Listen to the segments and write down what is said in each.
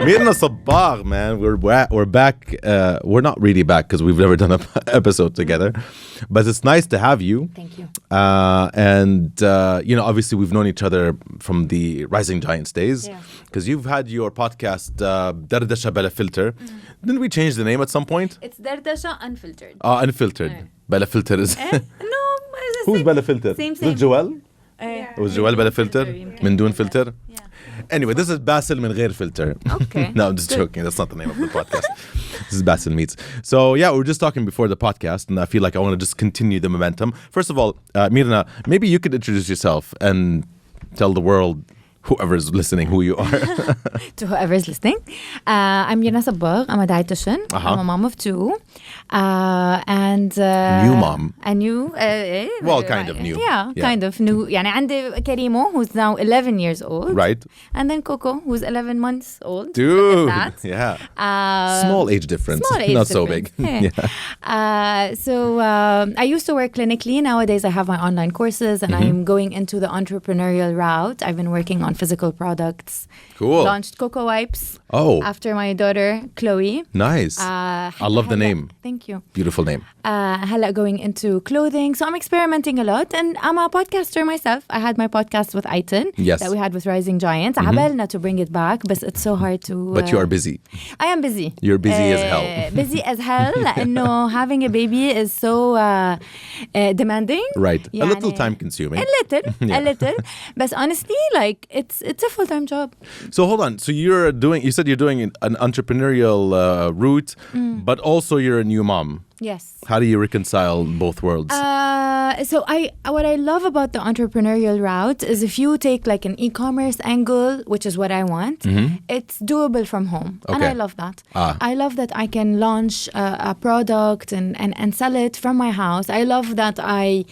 Mirna Sabbagh, man, we're back. We're not really back because we've never done an episode together, but it's nice to have you. Thank you. Obviously we've known each other from the Rising Giants days, because you've had your podcast Dardasha Bella Filter. Didn't we change the name at some point? It's Dardasha Unfiltered. Unfiltered. Bella Filter is. No, Who's Bella Filter? Same. Is it Joel? Was Joel Bella Filter? من دون filter? Yeah. Anyway, this is Basil من غير filter. Okay. No, I'm just joking. That's not the name of the podcast. This is Basil Meets. So yeah, we were just talking before the podcast, and I feel like I want to just continue the momentum. First of all, Mirna, maybe you could introduce yourself and tell the world, whoever's listening, who you are. To whoever's listening, I'm Mirna Sabbagh. I'm a dietitian. I'm a mom of two. New mom. A new. Well, kind of new. Yeah, kind of new. يعني عندي Karimo, who's now 11 years old. Right. And then Coco, who's 11 months old. Dude. That. Yeah. Small age difference. Not so big. Yeah. So I used to work clinically. Nowadays I have my online courses and I'm going into the entrepreneurial route. I've been working on physical products. Cool. Launched Coco Wipes. Oh. After my daughter, Chloe. Nice. I love the name. Thank you. Beautiful name. هلا going into clothing. So I'm experimenting a lot and I'm a podcaster myself. I had my podcast with Aitan that we had with Rising Giants. عبالنا to bring it back, but it's so hard to... But you are busy. I am busy. You're busy as hell. Busy as hell لأنه having a baby is so demanding. Right. A little time consuming. A little. But honestly, like it's a full-time job. So hold on. So you said you're doing an entrepreneurial route, but also you're a new mom. Yes. How do you reconcile both worlds? So what I love about the entrepreneurial route is if you take like an e-commerce angle, which is what I want, it's doable from home. Okay. And I love that. I love that I can launch a product and sell it from my house. I love that I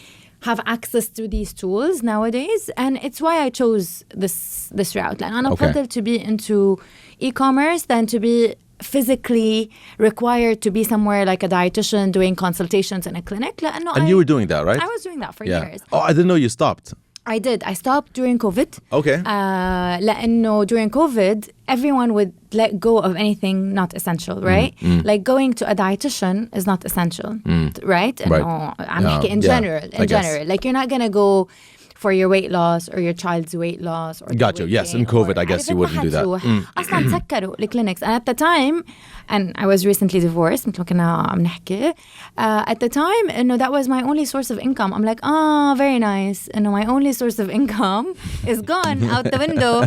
have access to these tools nowadays, and it's why I chose this route. Like, أنا أفضل to be into e-commerce than to be physically required to be somewhere like a dietitian doing consultations in a clinic. And you were doing that, right? I was doing that for years. Oh, I didn't know you stopped. I did. I stopped during COVID. Okay. لأنه during COVID, everyone would let go of anything not essential, right? Like going to a dietitian is not essential, right? I'm in general. Like you're not going to go for your weight loss or your child's weight loss. Or Got you. Yes, in COVID, I guess you wouldn't do that. أصلاً سكروا الكلينكس. And at the time, and I was recently divorced, مثل ما كنا عم نحكي. At the time, that was my only source of income. I'm like, very nice. My only source of income is gone out the window.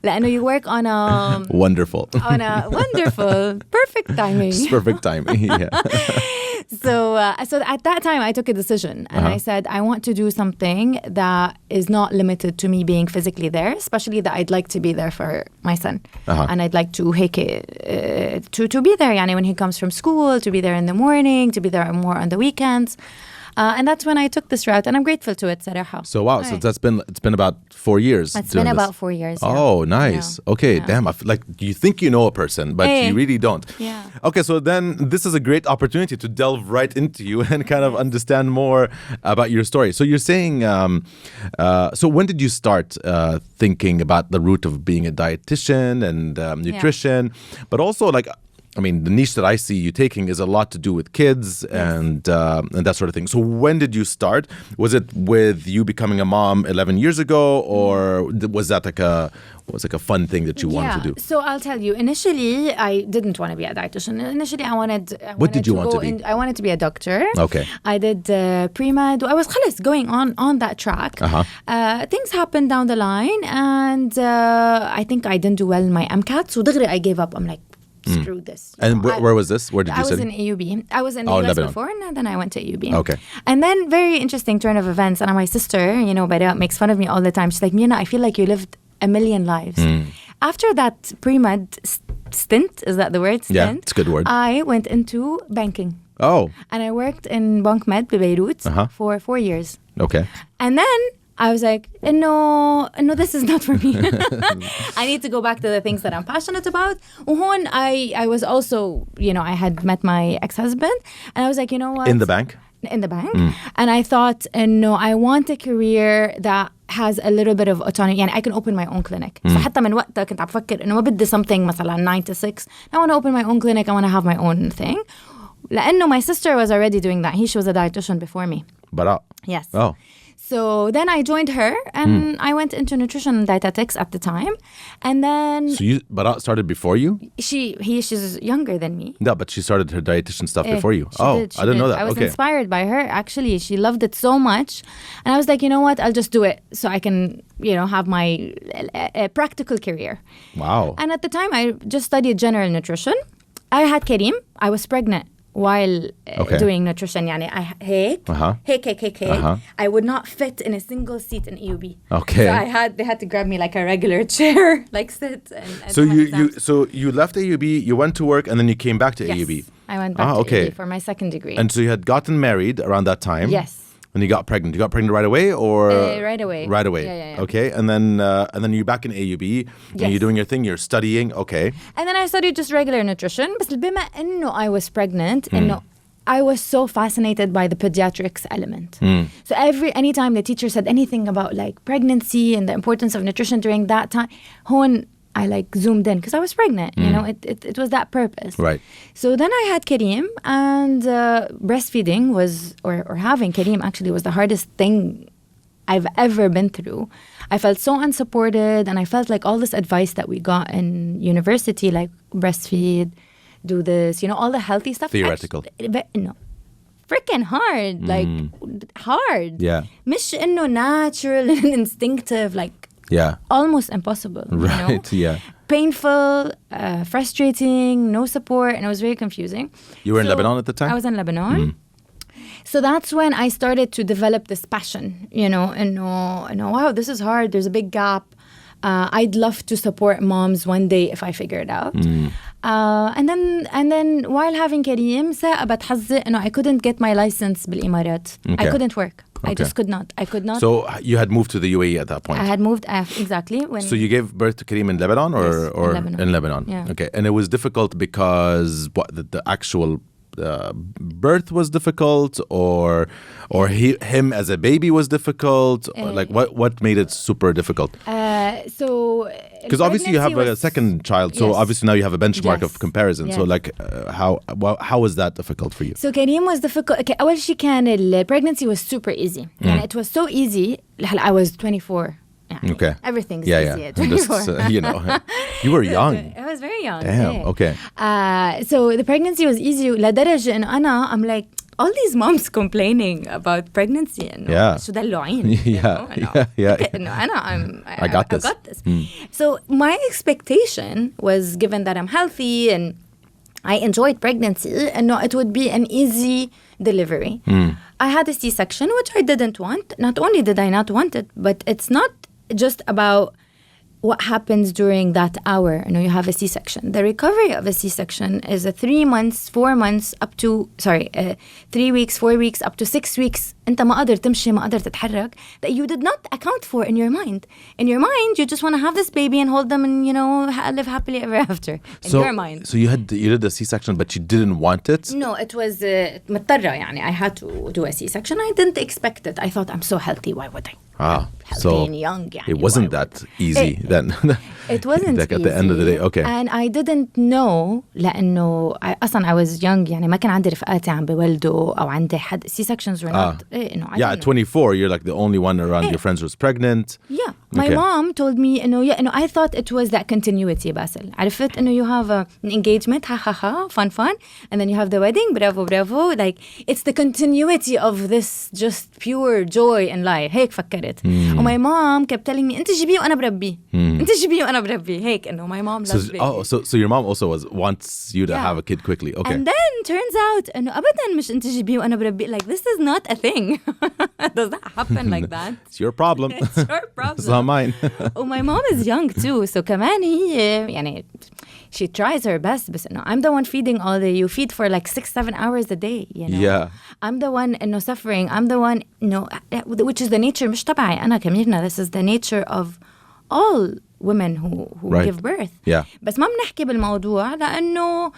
لأنه you work on a... Wonderful. On a wonderful, perfect timing. Just perfect timing, yeah. So at that time, I took a decision. And I said, I want to do something that is not limited to me being physically there, especially that I'd like to be there for my son. And I'd like to be there يعني, when he comes from school, to be there in the morning, to be there more on the weekends. And that's when I took this route, and I'm grateful to it, صراحة. So wow, so it's been about 4 years. It's been about 4 years. Yeah. Oh, nice. Yeah. Okay, damn. I feel like you think you know a person, but you really don't. Yeah. Okay, so then this is a great opportunity to delve right into you and kind of understand more about your story. So you're saying, so when did you start thinking about the route of being a dietitian and nutrition, but also like, I mean, the niche that I see you taking is a lot to do with kids and that sort of thing. So when did you start? Was it with you becoming a mom 11 years ago, or was that like a fun thing that you wanted to do? So I'll tell you. Initially, I didn't want to be a dietitian. Initially, I wanted What did you want to be? I wanted to be a doctor. Okay. I did pre-med. I was going on that track. Things happened down the line, and I think I didn't do well in my MCAT. So دغري I gave up. I'm like, screw this. And where was this? Where did you study? I was in AUB. I was in the US Lebanon. before, and then I went to AUB. Okay. And then, very interesting turn of events. And my sister, Bada, makes fun of me all the time. She's like, Mirna, I feel like you lived a million lives. After that pre-med stint, is that the word? Stint? Yeah, it's a good word. I went into banking. Oh. And I worked in Bank Med, Beirut, for 4 years. Okay. And then I was like, no, this is not for me. I need to go back to the things that I'm passionate about. وهون I was also, I had met my ex-husband, and I was like, you know what? In the bank? In the bank. And I thought, no, I want a career that has a little bit of autonomy. يعني I can open my own clinic. فحتى من وقتها كنت عم بفكر إنه ما بدي something مثلا 9 to 6. I want to open my own clinic. I want to have my own thing. لأنه my sister was already doing that. She was a dietitian before me. But Yes. Oh. So then I joined her and I went into nutrition and dietetics at the time. And then So Bara started before you? she's younger than me. No, but she started her dietitian stuff before you. She did. I didn't know that. I was Okay. inspired by her. Actually, she loved it so much. And I was like, you know what? I'll just do it so I can, have my practical career. Wow. And at the time, I just studied general nutrition. I had Kareem. I was pregnant while doing nutrition. يعني هيك. I would not fit in a single seat in EUB. Okay. So they had to grab me like a regular chair, like sit. And So you left AUB, you went to work, and then you came back to AUB. I went back to AUB for my second degree. And so you had gotten married around that time. Yes. And you got pregnant. You got pregnant right away, or right away? Right away. Yeah. Okay, and then you're back in AUB. And you're doing your thing. You're studying. Okay. And then I studied just regular nutrition. بس بما إنه I was pregnant, إنه I was so fascinated by the pediatrics element. So anytime the teacher said anything about like pregnancy and the importance of nutrition during that time, هون I like zoomed in because I was pregnant. It was that purpose. Right. So then I had Kareem, and breastfeeding was, or having Kareem actually was the hardest thing I've ever been through. I felt so unsupported, and I felt like all this advice that we got in university, like breastfeed, do this, all the healthy stuff. Theoretical. No. Freaking hard. Like, hard. Yeah. مش إنه natural and instinctive, like, almost impossible. Right, yeah. Painful, frustrating, no support, and it was very confusing. You were in Lebanon at the time? I was in Lebanon. So that's when I started to develop this passion, and wow, this is hard. There's a big gap. I'd love to support moms one day if I figure it out. And then while having Kareem, ثاقبت حظي إنه I couldn't get my license بالإمارات. I couldn't work. I just could not. I could not. So you had moved to the UAE at that point? I had moved, exactly. So you gave birth to Kareem in Lebanon or in Lebanon? Yeah. Okay. And it was difficult because the actual birth was difficult, or him as a baby was difficult? Or like what made it super difficult? So because obviously you have a second child, so obviously now you have a benchmark of comparison. So like how was that difficult for you? So Kareem was difficult. Okay, أول شيء كان pregnancy was super easy. And it was so easy. I was 24. Okay. Everything's easy at 24. You were young. I was very young. Damn. Okay. So the pregnancy was easy. لدرجة إنه I'm like, all these moms complaining about pregnancy and شو دلوعين. I got this. So my expectation was, given that I'm healthy and I enjoyed pregnancy, and it would be an easy delivery. I had a C-section, which I didn't want. Not only did I not want it, but it's not just about what happens during that hour. You have a C-section. The recovery of a C-section is 3 months, 4 months, 3 weeks, 4 weeks, up to 6 weeks. أنت ما قادر تمشي, ما قادر تتحرك, that you did not account for in your mind. In your mind, you just want to have this baby and hold them and, live happily ever after. In your mind. So you did the C-section, but you didn't want it? No, it was مضطرة. I had to do a C-section. I didn't expect it. I thought I'm so healthy. Why would I? So and young, it wasn't that easy then. It wasn't like at the end of the day. Okay. And I didn't know لأنه أصلا I was young. ما كان عندي رفقاتي عم بولدوا أو عندي حد. C-sections were not. At 24, you're like the only one around your friends who's pregnant. Yeah. My mom told me I thought it was that continuity, Basil. عرفت you have an engagement, fun, and then you have the wedding, bravo. Like, it's the continuity of this just pure joy in life. هيك فكرت. And my mom kept telling me, أنت جيبيه وأنا بربيه. أنت جيبيه وأنا بربيه. هيك my mom loves babies. So your mom also wants you to have a kid quickly. Okay. And then turns out أبدا مش أنت جيبيه وأنا بربيه. Like, this is not a thing. Does that happen like that? It's your problem. It's your problem. It's not mine. My mom is young too, so كمان هي she tries her best, but I'm the one feeding all day. You feed for like 6-7 hours a day, Yeah. I'm the one suffering. I'm the one which is the nature مش تبعي أنا كميرنا. This is the nature of all women who give birth. Yeah. بس ما بنحكي بالموضوع لأنه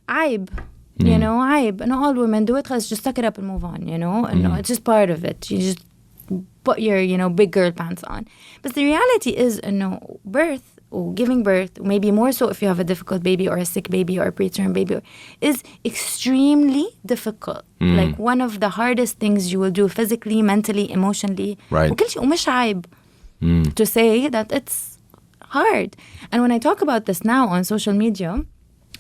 عيب. عيب. All women do it. Let's just suck it up and move on. It's just part of it. You just put your, big girl pants on. But the reality is, birth or giving birth, maybe more so if you have a difficult baby or a sick baby or a preterm baby, is extremely difficult. Like one of the hardest things you will do physically, mentally, emotionally. Right. وكل شيء ومش عيب to say that it's hard. And when I talk about this now on social media,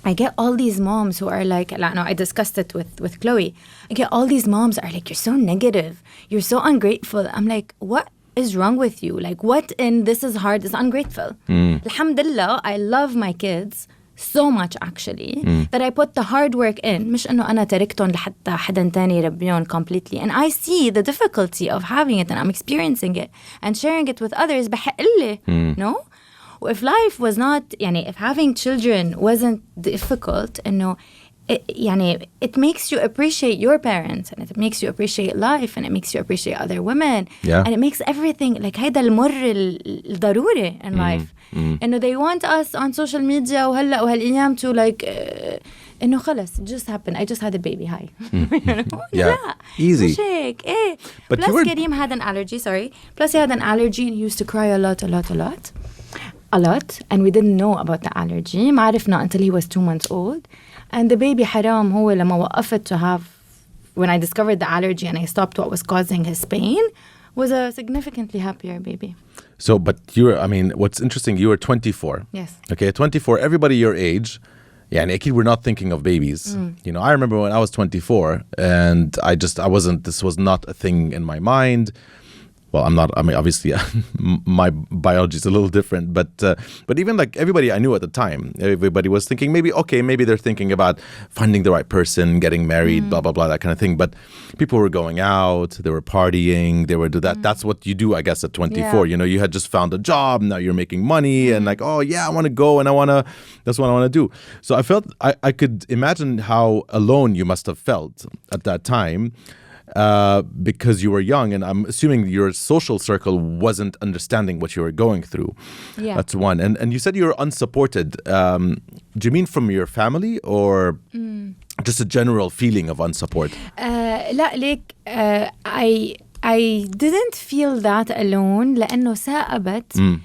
I get all these moms who are like, I discussed it with Chloe. I get all these moms are like, you're so negative. You're so ungrateful. I'm like, what is wrong with you? Like, what in this is hard is ungrateful? Alhamdulillah, I love my kids so much actually that I put the hard work in. مش إنه أنا تركتهم لحتى حدا تاني يربيهم completely. And I see the difficulty of having it and I'm experiencing it and sharing it with others. بحق لي, no? If life was not, if having children wasn't difficult, it makes you appreciate your parents and it makes you appreciate life and it makes you appreciate other women. Yeah. And it makes everything like هيدا المر الضروري in life. They want us on social media وهلا وهالأيام to like إنه خلص, it just happened. I just had a baby. Hi. Yeah. Easy. But plus Kareem had an allergy, Plus he had an allergy and he used to cry a lot. And we didn't know about the allergy. ما عرفنا until he was 2 months old. And the baby حرام هو لما وقفت to have, when I discovered the allergy and I stopped what was causing his pain, was a significantly happier baby. So, but what's interesting, you were 24. Yes. Okay, 24, everybody your age, and أكيد we're not thinking of babies. I remember when I was 24 and this was not a thing in my mind. Well, obviously my biology is a little different, but even like everybody I knew at the time, everybody was thinking maybe they're thinking about finding the right person, getting married, blah, blah, blah, that kind of thing. But people were going out, they were partying, they were do that. That's what you do, I guess, at 24. Yeah. You had just found a job, now you're making money and like, oh yeah, I want to go and that's what I want to do. So I felt, I could imagine how alone you must have felt at that time. Because you were young, and I'm assuming your social circle wasn't understanding what you were going through. Yeah. That's one. And you said you were unsupported. Do you mean from your family or just a general feeling of unsupport? لا ليك I didn't feel that alone لأنه ثاقبت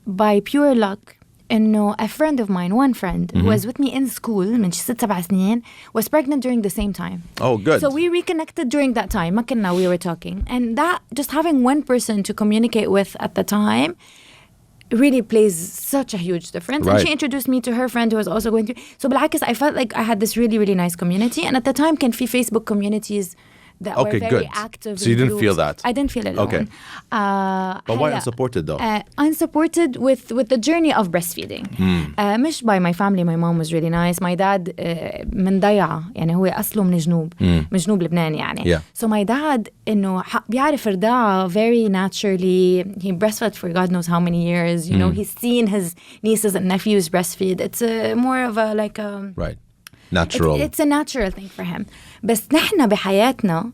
by pure luck. إنه a friend of mine, one friend who was with me in school من 6-7 سنين, was pregnant during the same time. Oh, good. So we reconnected during that time. ما كنا, we were talking. And that, just having one person to communicate with at the time really plays such a huge difference. Right. And she introduced me to her friend who was also going through. So بالعكس, I felt like I had this really, really nice community. And at the time, كان في Facebook communities that were very good. active. So you didn't feel that? I didn't feel it alone. Okay. But why unsupported though? Unsupported with the journey of breastfeeding. مش by my family. My mom was really nice. My dad من ضيعة, هو أصله من جنوب لبنان Yeah. So my dad إنه بيعرف رضاعة very naturally. He breastfed for God knows how many years. He's seen his nieces and nephews breastfeed. It's more of a like a... Right. Natural. It's a natural thing for him. بس نحن بحياتنا,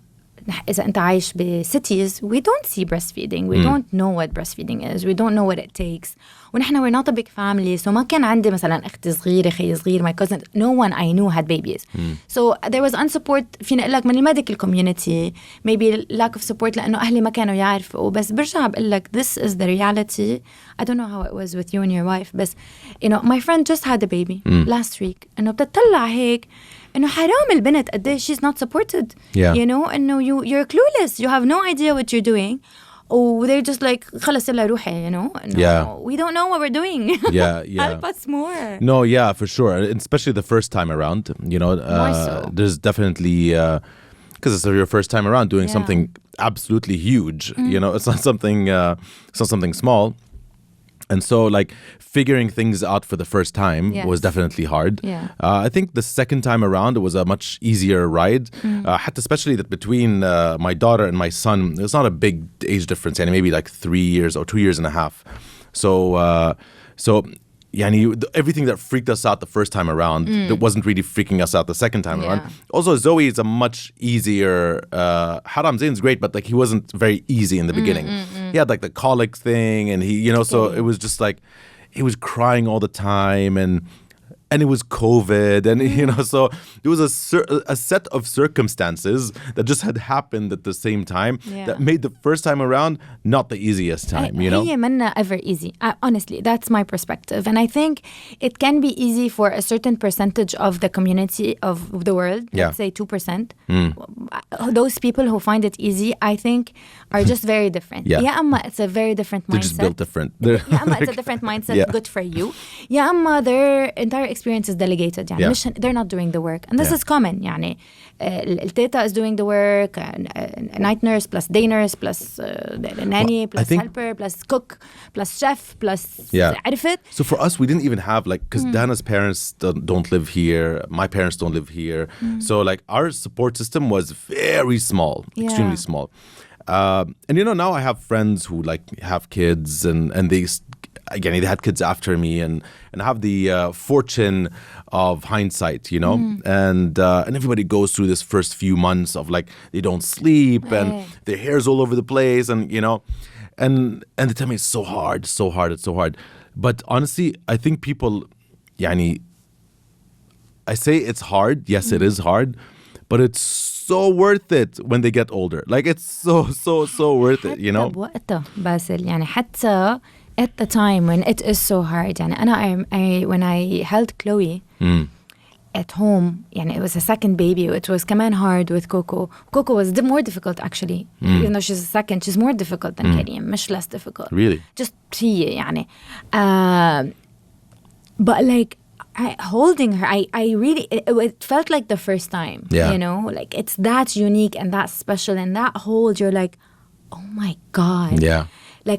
إذا أنت عايش بcities, we don't see breastfeeding. We don't know what breastfeeding is. We don't know what it takes. ونحن we're not a big family. So ما كان عندي مثلا أختي صغيرة, خي صغير, my cousin. No one I knew had babies. So there was unsupport فينا أقول لك من الميديكال community. Maybe lack of support لأنه أهلي ما كانوا يعرفوا. بس برجع بقول لك this is the reality. I don't know how it was with you and your wife. بس my friend just had a baby last week. إنه بتطلع هيك إنه حرام البنت قديش she's not supported. Yeah. إنه you're clueless. You have no idea what you're doing. Oh, they're just like, خلص يلا روحي, No, yeah. We don't know what we're doing. Yeah. Help us more. No, yeah, for sure. Especially the first time around, More so. There's definitely, because it's your first time around doing something absolutely huge. It's not something small. And so, like, figuring things out for the first time was definitely hard. Yeah. I think the second time around, it was a much easier ride. Especially that between my daughter and my son, there's not a big age difference. Maybe like 3 years or 2 years and a half. So everything that freaked us out the first time around, that wasn't really freaking us out the second time around. Also, Zoe is a much easier. Haram Zain's great, but like he wasn't very easy in the beginning. He had like the colic thing, and he, so it was just like he was crying all the time, and and it was COVID, and so there was a set of circumstances that just had happened at the same time that made the first time around not the easiest time. هي منا ever easy. Honestly, that's my perspective, and I think it can be easy for a certain percentage of the community of the world. Let's say 2%. Those people who find it easy, I think, are just very different. Yeah, it's a very different mindset. They're just built different. It's a different mindset. Good for you. their entire experience is delegated. They're not doing the work, and this is common. التيتا is doing the work, night nurse plus day nurse plus nanny plus helper plus cook plus chef plus عرفت. So for us, we didn't even have because Dana's parents don't live here, my parents don't live here, so our support system was very small, extremely small. And now I have friends who have kids, and they had kids after me, and have the fortune of hindsight, and everybody goes through this first few months of they don't sleep and their hair's all over the place, and and they tell me it's so hard. But honestly, I think people, I say it's hard. Yes, it is hard, but it's so worth it when they get older. It's so worth it, بوقتها باسل حتى at the time when it is so hard. When I held Chloe at home, it was a second baby. It was كمان hard with Coco. Coco was more difficult actually. Even though she's a second, she's more difficult than Kareem. مش less difficult. Really? Just هي but holding her, I really, it felt like the first time, it's that unique and that special, and that hold, you're oh my God. Yeah.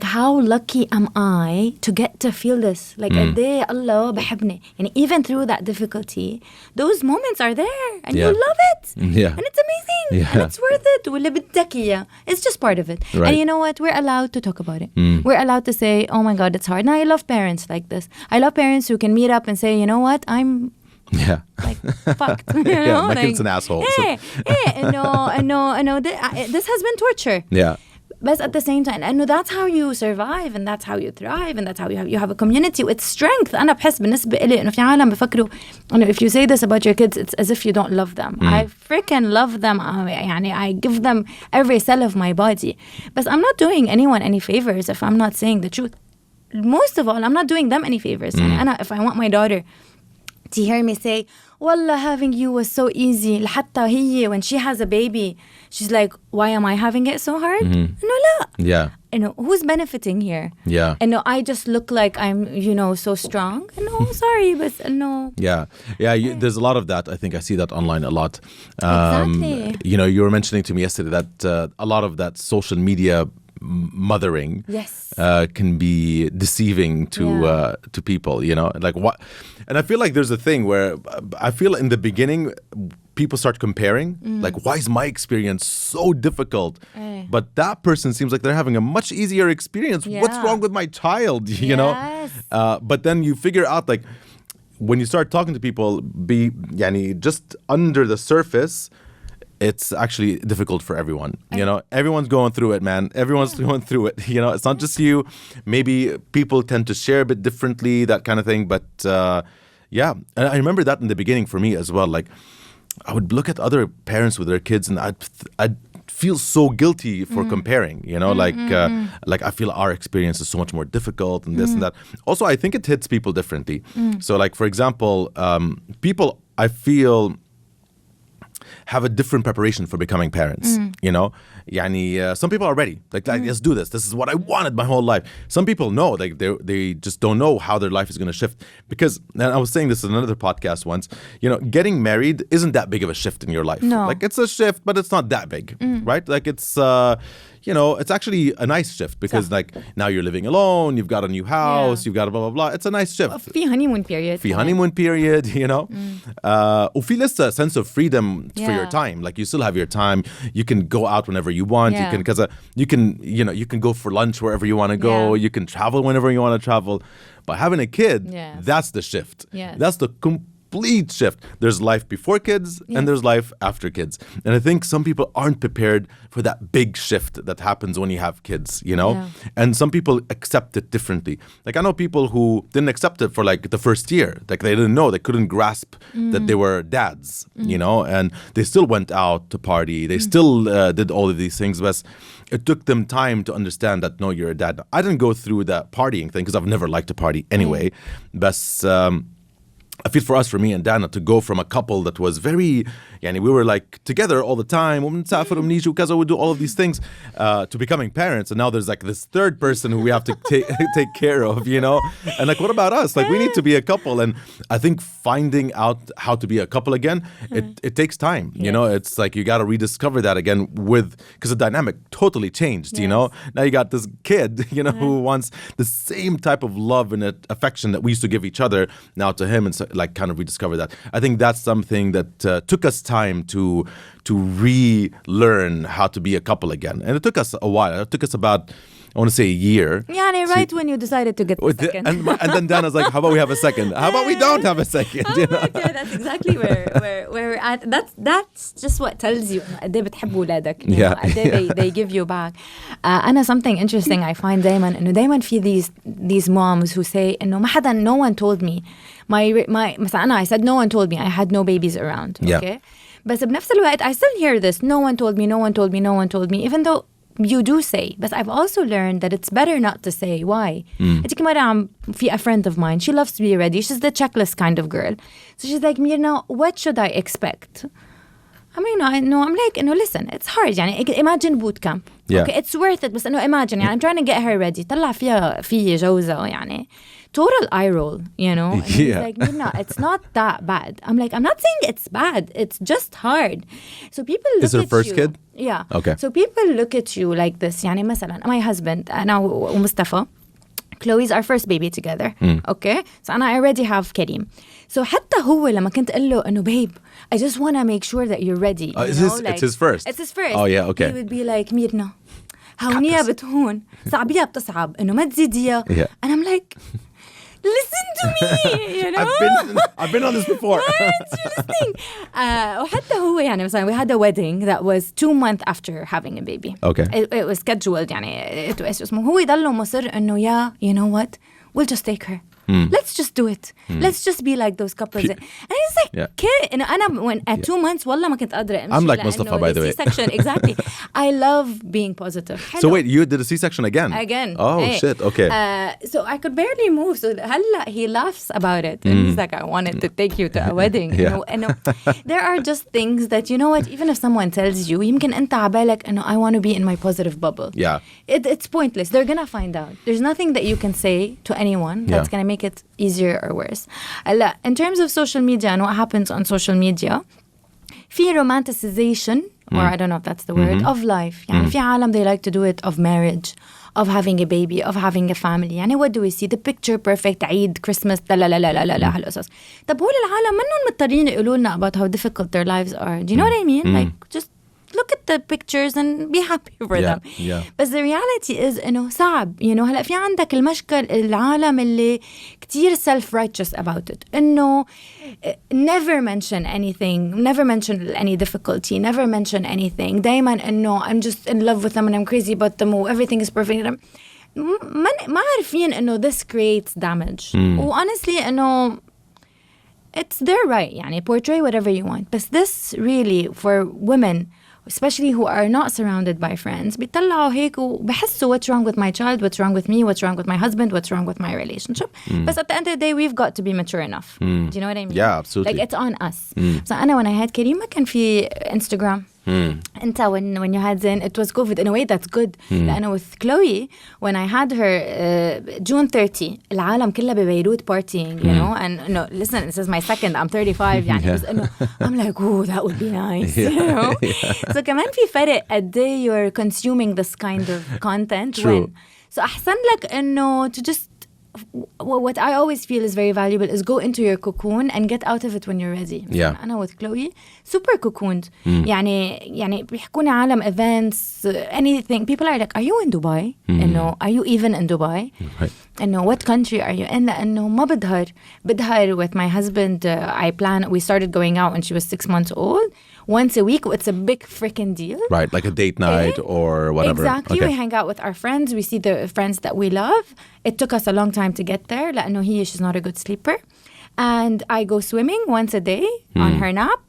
How lucky am I to get to feel this? قد ايه الله بحبني. Even through that difficulty, those moments are there, and you love it. Yeah. And it's amazing. And it's worth it. واللي بدك إياه. It's just part of it. Right. And you know what? We're allowed to talk about it. We're allowed to say, oh my God, it's hard. And I love parents like this. I love parents who can meet up and say, you know what? I'm fucked. My kid's an asshole. No, this has been torture. Yeah. But at the same time, that's how you survive, and that's how you thrive, and that's how you have a community. It's strength. أنا بحس بالنسبة إلي إنه في عالم بفكروا إنه if you say this about your kids, it's as if you don't love them. I freaking love them. I give them every cell of my body. But I'm not doing anyone any favors if I'm not saying the truth. Most of all, I'm not doing them any favors. If I want my daughter to hear me say, Wallah, having you was so easy. لحتى هي, when she has a baby, she's like, why am I having it so hard? No, لا. Yeah. Who's benefiting here? Yeah. I just look like I'm, so strong. No, sorry, but no. Yeah. There's a lot of that. I think I see that online a lot. Exactly. You were mentioning to me yesterday that a lot of that social media mothering can be deceiving to people, what. And I feel like there's a thing where I feel in the beginning people start comparing, why is my experience so difficult? But that person seems like they're having a much easier experience. What's wrong with my child? But then you figure out when you start talking to people, just under the surface, it's actually difficult for everyone. Everyone's going through it, man. Everyone's going through it. It's not just you. Maybe people tend to share a bit differently, that kind of thing. But and I remember that in the beginning for me as well. I would look at other parents with their kids, and I'd feel so guilty for comparing. I feel our experience is so much more difficult, and this and that. Also, I think it hits people differently. So, for example, people I feel have a different preparation for becoming parents. Some people are ready. Let's do this. This is what I wanted my whole life. Some people know, they just don't know how their life is going to shift. Because, and I was saying this in another podcast once, getting married isn't that big of a shift in your life. No. It's a shift, but it's not that big, right? It's it's actually a nice shift because now you're living alone, you've got a new house, you've got a blah, blah, blah. It's a nice shift. في honeymoon period. في honeymoon period, وفي لسه sense of freedom for your time. You still have your time. You can go out whenever you want. You can go for lunch wherever you want to go. You can travel whenever you want to travel. But having a kid, that's the shift. Yes. That's the complete shift. There's life before kids and there's life after kids. And I think some people aren't prepared for that big shift that happens when you have kids, you know? Yeah. And some people accept it differently. Like I know people who didn't accept it for like the first year. Like they didn't know, they couldn't grasp that they were dads, you know? And they still went out to party. They still did all of these things. But it took them time to understand that, no, you're a dad. I didn't go through that partying thing because I've never liked to party anyway. But I feel for me and Dana to go from a couple that was very, we were like together all the time, we do all of these things, to becoming parents. And now there's like this third person who we have to take care of, you know? And like, what about us? Like we need to be a couple. And I think finding out how to be a couple again, it takes time, you know? It's like you got to rediscover that again because the dynamic totally changed, you know? Now you got this kid, you know, who wants the same type of love and affection that we used to give each other now to him, and so, like kind of rediscover that. I think that's something that took us time to relearn how to be a couple again. And it took us a while. It took us about, I want to say, a year. Right when you decided to get the second. And then Dana's like, how about we have a second? How about we don't have a second? You know? That's exactly where we're at. That's just what tells you قد ايه بتحب ولادك. قد ايه they give you back. أنا something interesting I find دايما في these moms who say إنه ما حدا, no one told me. مثلا أنا I said no one told me. I had no babies around. Okay. بس بنفس الوقت I still hear this. No one told me. No one told me. No one told me. Even though you do say, but I've also learned that it's better not to say. Why? في a friend of mine, she loves to be ready. She's the checklist kind of girl. So she's like, Mirna, what should I expect? I mean, I'm like, listen, it's hard. Imagine boot camp. Yeah. Okay, it's worth it. But imagine, I'm trying to get her ready. طلع في جوزة total eye roll, you know? And he's like, Mirna, it's not that bad. I'm like, I'm not saying it's bad. It's just hard. So people look at you. Is her first kid? Yeah. Okay. So people look at you like this. مثلا, my husband, أنا ومصطفى, Chloe's our first baby together. Okay? So I already have Karim. So حتى هو لما كنت أقول له إنه babe, I just want to make sure that you're ready. It's his first? It's his first. Oh, yeah, okay. He would be like, Mirna, هونية بتهون, صعبية بتصعب, إنه ما تزيديها. And I'm like, listen to me, you know? I've been on this before. What? You're listening. وحتى هو مثلا we had a wedding that was 2 months after having a baby. Okay. It was scheduled it was اسمه هو يضله مصر إنه you know what? We'll just take her. Let's just do it. Let's just be like those couples. And it's like, أنا at 2 months والله ما كنت قادرة أمشي. I'm like Mustafa, by the way. C-section, exactly. I love being positive. So wait, you did a C-section again? Again. Oh, shit. Okay. So I could barely move. So هلا he laughs about it. And he's like, I wanted to take you to a wedding. You know? And there are just things that, you know what, even if someone tells you, يمكن أنت عبالك إنه I want to be in my positive bubble. Yeah. It's pointless. They're going to find out. There's nothing that you can say to anyone that's going to make it easier or worse. In terms of social media and what happens on social media, في romanticization, or I don't know if that's the word, of life. في عالم, they like to do it of marriage, of having a baby, of having a family. what do we see? The picture perfect عيد, Christmas, لا هالقصص. طب هول العالم منهم مضطرين يقولوا لنا about how difficult their lives are. Do you know what I mean? Like, just look at the pictures and be happy for them. Yeah. But the reality is إنه صعب. هلأ في عندك المشكل العالم اللي كتير self-righteous about it. إنه never mention anything, never mention any difficulty, never mention anything. دايما إنه I'm just in love with them and I'm crazy about them and everything is perfect. ما عارفين إنه this creates damage. Honestly إنه it's their right. Portray whatever you want. But this really, for women, especially who are not surrounded by friends, بيطلعوا هيك وبحسوا what's wrong with my child, what's wrong with me, what's wrong with my husband, what's wrong with my relationship. But at the end of the day, we've got to be mature enough. Do you know what I mean? Yeah, absolutely. Like, it's on us. So أنا when I had Karim, ما كان في Instagram. أنت when you had Zen, it was COVID. In a way, that's good. لأنه with Chloe, when I had her June 30, العالم كلها ببيروت partying, you know? And no, listen, this is my second. I'm 35. I'm like, oh, that would be nice. You know? So كمان في فرق قد ايه you're consuming this kind of content. True. So أحسن لك إنه to just what I always feel is very valuable is go into your cocoon and get out of it when you're ready. Yeah. أنا with Chloe super cocooned. يعني بيحكوني عالم events, anything. People are like, are you in Dubai? إنه are you even in Dubai? Right. إنه what country are you in? لأنه ما بدهر with my husband. We started going out when she was 6 months old. Once a week, it's a big freaking deal. Right, like a date night or whatever. Exactly. Okay. We hang out with our friends. We see the friends that we love. It took us a long time to get there. لأنه she's not a good sleeper. And I go swimming once a day on her nap.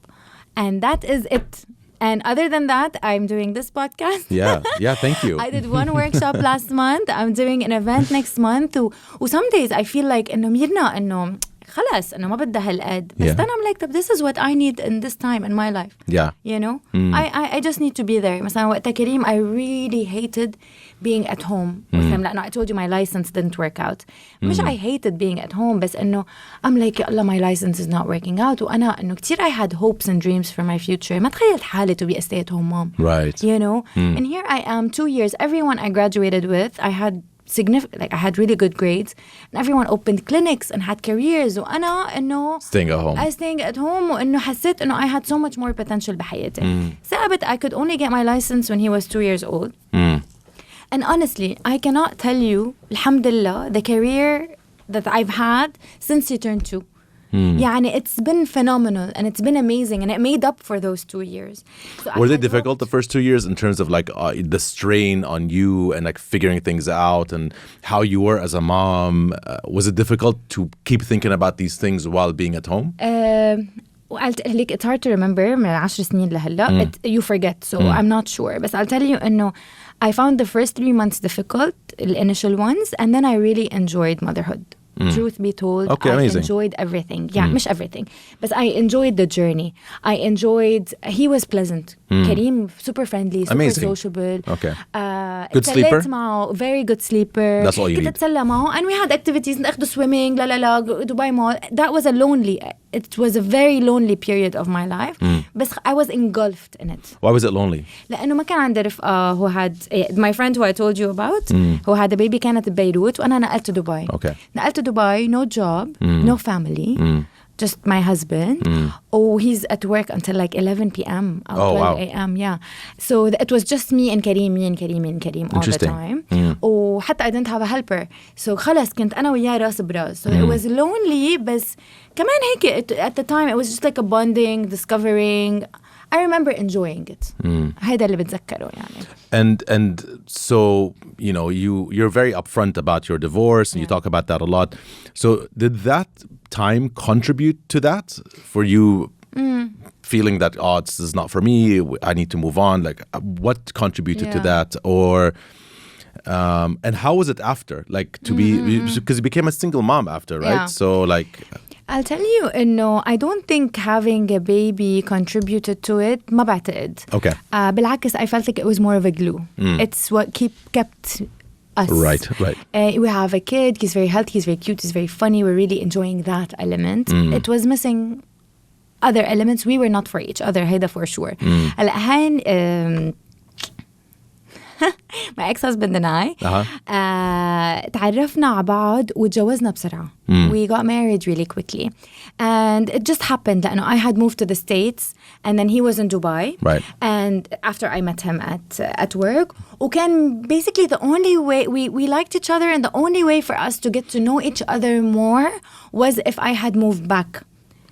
And that is it. And other than that, I'm doing this podcast. Yeah, thank you. I did one workshop last month. I'm doing an event next month. Some days I feel like إنه ميرنا إنه خلاص إنه ما بدها هالقد. But then I'm like, this is what I need in this time in my life. Yeah. You know? I just need to be there. مثلا وقت كريم, I really hated being at home with him. لأنه I told you my license didn't work out. مش I hated being at home, بس إنه I'm like, يا الله, my license is not working out. وأنا إنه كتير I had hopes and dreams for my future. ما تخيلت حالي to be a stay-at-home mom. Right. You know? And here I am, 2 years. Everyone I graduated with, I had I had really good grades, and everyone opened clinics and had careers. وأنا إنه staying at home. I staying at home, وإنه حسيت إنه I had so much more potential بحياتي. ثابت I could only get my license when he was 2 years old. And honestly, I cannot tell you, alhamdulillah, the career that I've had since he turned 2. يعني it's been phenomenal and it's been amazing and it made up for those 2 years. So Were they difficult the first 2 years in terms of like the strain on you and like figuring things out and how you were as a mom? Was it difficult to keep thinking about these things while being at home? Like, it's hard to remember من 10 سنين لهلا. You forget, so I'm not sure. But I'll tell you إنه I found the first 3 months difficult, the initial ones, and then I really enjoyed motherhood. Truth be told, okay, I amazing. enjoyed everything. Yeah, مش everything. But I enjoyed the journey. He was pleasant. Kareem, super friendly, super amazing. sociable. Okay. Good sleeper? معه, very good sleeper. That's all you كنت need. أتسلى معه. And we had activities. نأخذ swimming, Dubai Mall. That was it was a very lonely period of my life. But I was engulfed in it. Why was it lonely? لأنه ما كان عندي رفقة who had my friend who I told you about who had a baby كانت ببيروت وأنا نقلت دبي. Okay. نقلت دبي, no job, no family, just my husband. Oh, he's at work until like 11 p.m. or 12 a.m. Yeah. So it was just me and Kareem all the time. وحتى I didn't have a helper. So خلاص كنت أنا وياه راس براس. So it was lonely, بس كمان هيك at the time it was just like a bonding, discovering. I remember enjoying it. هيدا اللي بتذكره يعني. And so, you know, you're very upfront about your divorce and you talk about that a lot. So did that time contribute to that for you feeling that, this is not for me, I need to move on? Like, what contributed to that? Or and how was it after? Like, to be, because you became a single mom after, right? Yeah. So like, I'll tell you, no, I don't think having a baby contributed to it. ما بعتقد. Okay. بالعكس, I felt like it was more of a glue. It's what kept us. Right. We have a kid. He's very healthy. He's very cute. He's very funny. We're really enjoying that element. It was missing other elements. We were not for each other. هيدا for sure. الآن my ex-husband and I تعرفنا على بعض وتجوزنا بسرعة. We got married really quickly. And it just happened لأنه I had moved to the States and then he was in Dubai. Right. And after I met him at work, وكان basically the only way we liked each other, and the only way for us to get to know each other more was if I had moved back.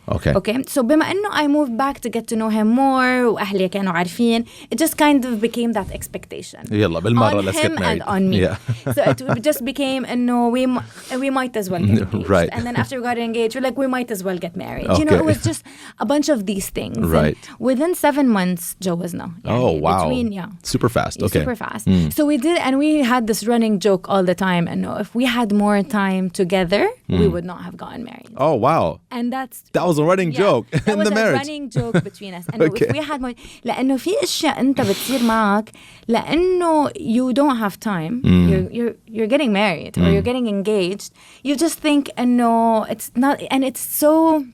Okay. So بما إنه I moved back to get to know him more وأهلي كانوا عارفين, it just kind of became that expectation. يلا بالمرة, let's get him married. And on me. Yeah. So it just became إنه we might as well get engaged. Right. And then after we got engaged, we're like, we might as well get married. Okay. You know, it was just a bunch of these things. Right. And within 7 months, جوزنا. Oh, wow. Between, Super fast. Okay. Super fast. So we did, and we had this running joke all the time. And if we had more time together, we would not have gotten married. Oh, wow. And that was a running joke that in was the a marriage. running joke between us. And Okay. if we had more, لأنه في أشياء أنت بتصير معك لأنه you don't have time. You're getting married or you're getting engaged. You just think no, it's not, and it's so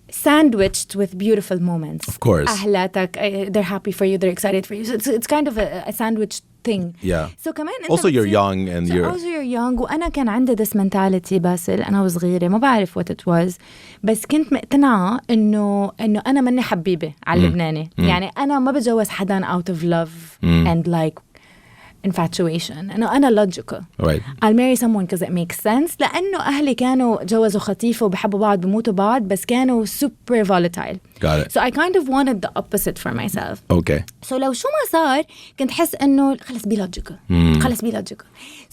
sandwiched with beautiful moments. Of course. أهلاتك, they're happy for you, they're excited for you. So it's kind of a sandwiched thing. Yeah. So كمان أنت Also you're young and also you're young. وأنا كان عندي this mentality باسل أنا وصغيرة ما بعرف what it was بس كنت مقتنعة إنه أنا مني حبيبة على اللبناني يعني أنا ما بتجوز حدا out of love and like infatuation. أنا logical. Right. I'll marry someone because it makes sense. لأنه أهلي كانوا جوزوا خطيفة وبحبوا بعض بموتوا بعض بس كانوا super volatile. Got it. So I kind of wanted the opposite for myself. Okay. So لو شو ما صار كنت حس إنه خلص be logical. خلص be logical.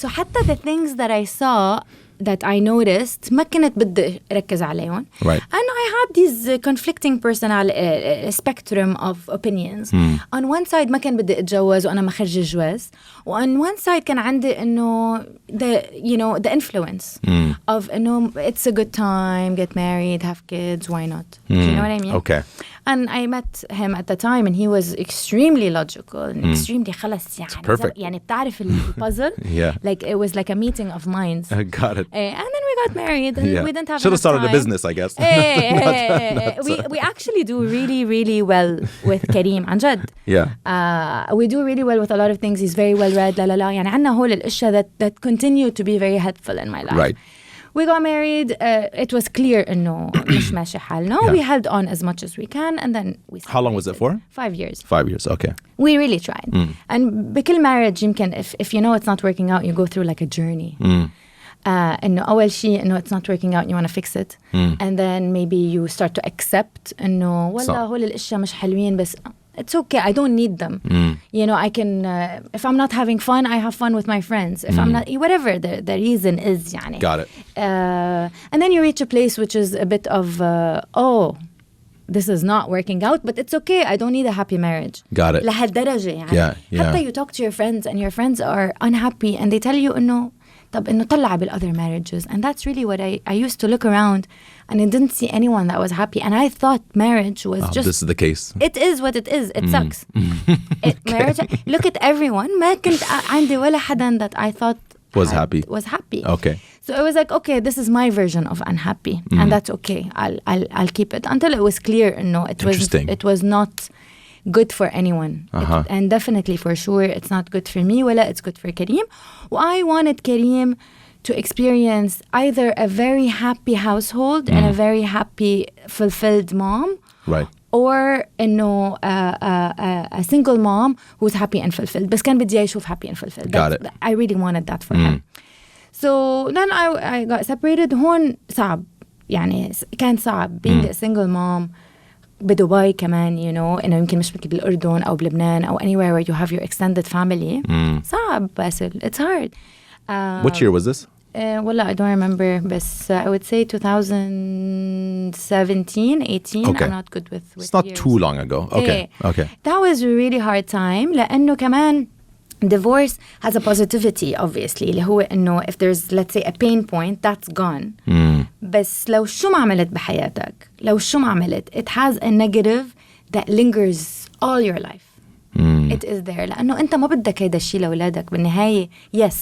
So حتى the things that I saw that I noticed ما كنت بدي أركز عليهم. Right. And I had these conflicting spectrum of opinions. On one side ما كان بدي أتجوز وأنا ما خرج الجواز. On one side كان عندي إنه the influence of إنه it's a good time, get married, have kids, why not? Do you know what I mean? Okay. And I met him at the time and he was extremely logical and extremely خلص يعني. Perfect. يعني بتعرف الpuzzle? Yeah. Like it was like a meeting of minds. I got it. And then we got married and we didn't have Should have started time. a business, I guess. We actually do really, really well with Kareem عن جد. Yeah. We do really well with a lot of things. He's very well read. لا يعني عنا هول الأشياء that continue to be very helpful in my life. Right. We got married. It was clear إنه مش ماشي حالنا. We held on as much as we can and then we How long was it for? 5 years. 5 years, okay. We really tried. And بكل marriage يمكن if you know it's not working out you go through like a journey. إنه أول شيء إنه it's not working out you want to fix it. And then maybe you start to accept إنه والله هول الأشياء مش حلوين بس it's okay, I don't need them. You know, I can, if I'm not having fun, I have fun with my friends. If I'm not, whatever the reason is, يعني. Got it. And then you reach a place which is a bit of, oh, this is not working out, but it's okay, I don't need a happy marriage. Got it. لهالدرجة يعني. Yeah. حتى you talk to your friends and your friends are unhappy and they tell you إنه طب إنه طلع بالother marriages. And that's really what I used to look around and I didn't see anyone that was happy. And I thought marriage was just... This is the case. It is what it is. It sucks. Marriage, look at everyone. ما كنت عندي ولا حدا that I thought was happy. Was happy. Okay. So it was like, okay, this is my version of unhappy. And that's okay. I'll keep it. Until it was clear, no, it was not good for anyone. And definitely for sure, it's not good for me. Wala, it's good for Kareem. I wanted Kareem to experience either a very happy household and a very happy, fulfilled mom. Right. Or a single mom who's happy and fulfilled. بس كان بدي أشوف happy and fulfilled. Got it. I really wanted that for him. So then I got separated. هون صعب يعني كان صعب being a single mom بدبي كمان إنه يمكن مش بالأردن أو بلبنان أو anywhere where you have your extended family. صعب باسل. It's hard. Which year was this? Well, I don't remember, but I would say 2017, 18. Okay. I'm not good with It's not years. too long ago. Okay. Okay. That was a really hard time لأنه كمان divorce has a positivity obviously اللي هو إنه if there's let's say a pain point that's gone. بس لو شو ما عملت بحياتك لو شو ما عملت it has a negative that lingers all your life. It is there لأنه أنت ما بدك هيدا الشيء لأولادك بالنهاية. Yes,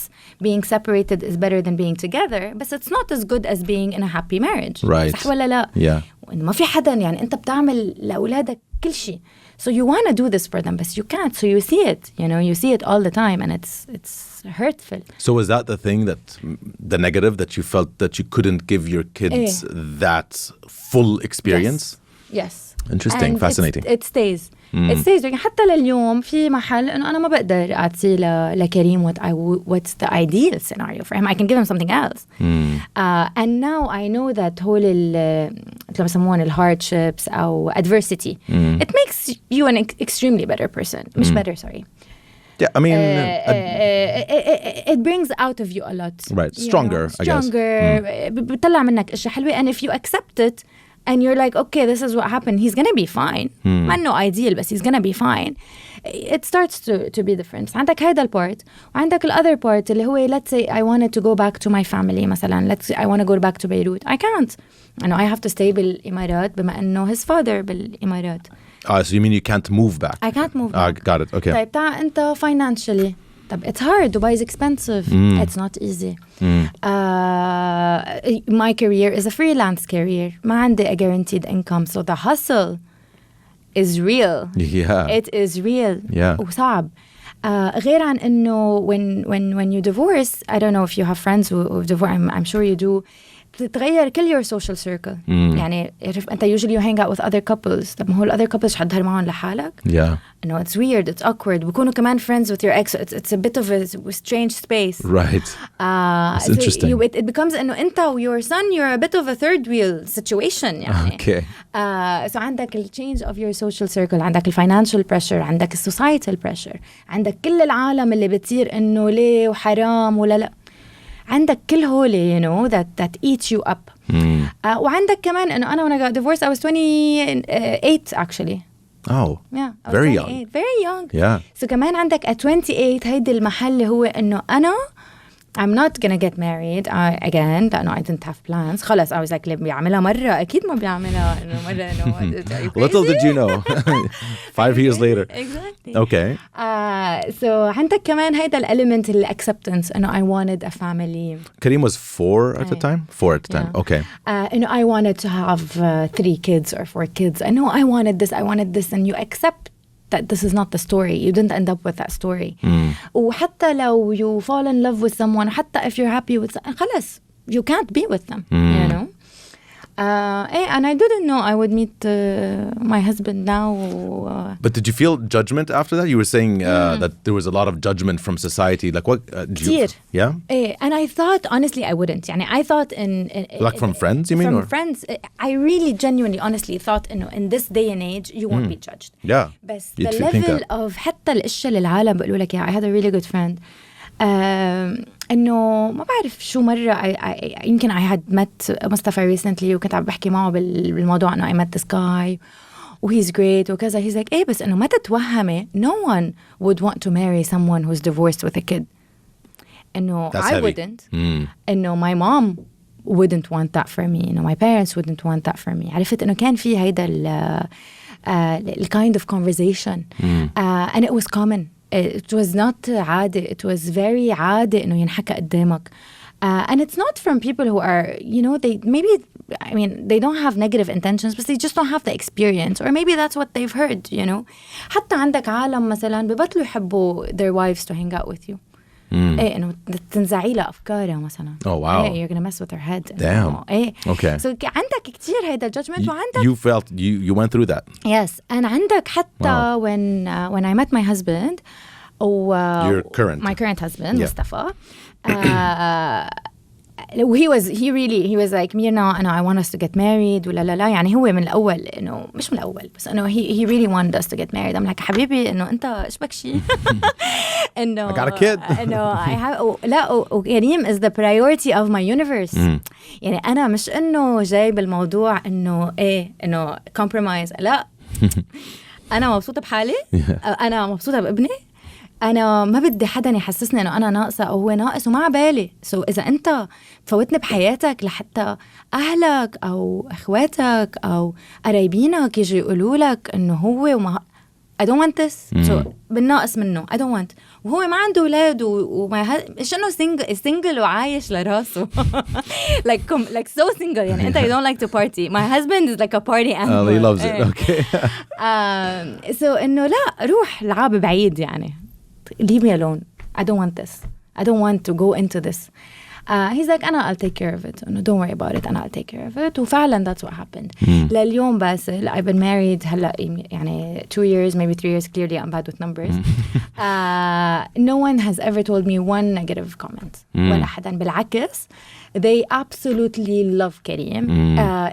being separated is better than being together, but it's not as good as being in a happy marriage. Right. صح ولا لا؟ Yeah. وإنه ما في حدا يعني أنت بتعمل لأولادك كل شيء. So you want to do this for them, but you can't. So you see it, you see it all the time, and it's hurtful. So was that the thing the negative that you felt that you couldn't give your kids that full experience? Yes. Interesting, and fascinating. It stays. It stays. يعني حتى لليوم في محل إنه أنا ما بقدر أعطي لكريم what's the ideal scenario for him. I can give him something else. And now I know that whole مثل ما بسموهم hardships أو adversity. It makes you an extremely better person. مش better, sorry. Yeah, I mean... it brings out of you a lot. Right, stronger, I guess. Stronger. بتطلع منك أشياء حلوة. And if you accept it, and you're like, okay, this is what happened. He's going to be fine. ما no ideal, but he's going to be fine. It starts to be different. عندك هيدا البارت. وعندك الother part اللي هو, let's say I wanted to go back to my family مثلا. Let's say I want to go back to Beirut. I can't. I have to stay بالإمارات بما إنه his father بالإمارات. So you mean you can't move back? I can't move back. Got it, okay. طيب تعال أنت financially. طب it's hard. Dubai is expensive. It's not easy. My career is a freelance career. ما عندي a guaranteed income. So the hustle is real. Yeah. It is real. Yeah. وصعب. غير عن إنه when you divorce, I don't know if you have friends who divorce, I'm sure you do. بتتغير كل your social circle. يعني أنت usually you hang out with other couples. طب ما هو other couples حتظهر معهم لحالك. Yeah. No, it's weird, it's awkward. بيكونوا كمان friends with your ex. It's a bit of a strange space. Right. It's interesting. It becomes إنه أنت و your son, you're a bit of a third wheel situation. يعني. Okay. So عندك ال change of your social circle, عندك ال financial pressure, عندك ال societal pressure, عندك كل العالم اللي بتصير إنه ليه وحرام ولا لا. عندك كل هولي, you know, that eats you up. وعندك كمان إنه أنا when I got divorced I was 28 actually. Oh. Yeah. Very young. Very young. Yeah. So كمان عندك at 28 هيدا المحل هو إنه أنا I'm not gonna get married again لأنه I didn't have plans. خلاص I was like اللي بيعملها مرة أكيد ما بيعملها إنه مرة إنه Little did you know. 5 years later. Exactly. Okay. So عندك كمان هيدا الelement ال acceptance إنه I wanted a family. Karim was 4 at the time? 4 at the time. Yeah. Okay. إنه I wanted to have 3 kids or 4 kids. I know I wanted this and you accept that this is not the story. You didn't end up with that story. وحتى لو you fall in love with someone, حتى if you're happy with someone, خلاص, you can't be with them, you know. And I didn't know I would meet my husband now. But did you feel judgment after that? You were saying that there was a lot of judgment from society. Like what? كتير. Yeah? And I thought, honestly, I wouldn't. يعني I thought Like from friends, you mean? From friends. I really, genuinely, honestly thought in this day and age, you won't be judged. Yeah. بس You'd the think level that. of حتى الاشياء اللي العالم بيقولوا لك I had a really good friend. إنه ما بعرف شو مرة يمكن I had met مصطفى recently وكنت عم بحكي معه بالموضوع إنه I met this guy و he's great وكذا. He's like بس إنه ما تتوهمي, no one would want to marry someone who's divorced with a kid. إنه That's I heavy. wouldn't. إنه my mom wouldn't want that for me. إنه my parents wouldn't want that for me. عرفت إنه كان في هيدا ال kind of conversation. And it was common. It was not عادي. It was very عادي إنه ينحكى قدامك. And it's not from people who are, you know, they don't have negative intentions, but they just don't have the experience. Or maybe that's what they've heard, you know. حتى عندك عالم مثلا ببطلوا يحبوا their wives to hang out with you. إيه إنه تنزعي لها أفكارها مثلا. Oh wow. You're gonna mess with her head. Damn. إيه. Okay. So عندك كتير هيدا judgment وعندك. You felt you went through that. Yes. And عندك حتى when I met my husband. Your current. My current husband, Yeah. Mustafa. He was like, Mirna, I want us to get married ولا لا يعني هو من الأول إنه مش من الأول بس إنه he really wanted us to get married. I'm like حبيبي إنه أنت إيش بك شيء إنه I got a kid. إنه لا كريم is the priority of my universe. يعني أنا مش إنه جاي بالموضوع إنه إنه compromise. لا أنا مبسوطة بحالي. أنا مبسوطة بابني. أنا ما بدي حدا يحسسني إنه أنا ناقصة أو هو ناقص وما عبالي. إذا أنت فوتني بحياتك لحتى أهلك أو أخواتك أو قرايبينك يجي يقولوا لك إنه هو وما I don't want this. بالناقص منه I don't want. وهو ما عنده أولاد مش إنه single وعايش لراسه. like so single يعني أنت you don't like to party. My husband is like a party animal. He loves it. Okay. So إنه لا روح لعاب بعيد يعني. Leave me alone. I don't want this. I don't want to go into this. He's like, I'll take care of it. No, don't worry about it. I'll take care of it. وفعلا that's what happened. لليوم باسل, I've been married هلا يعني 2 years, maybe 3 years. Clearly, I'm bad with numbers. No one has ever told me one negative comment. ولا حدا. بالعكس, they absolutely love Karim.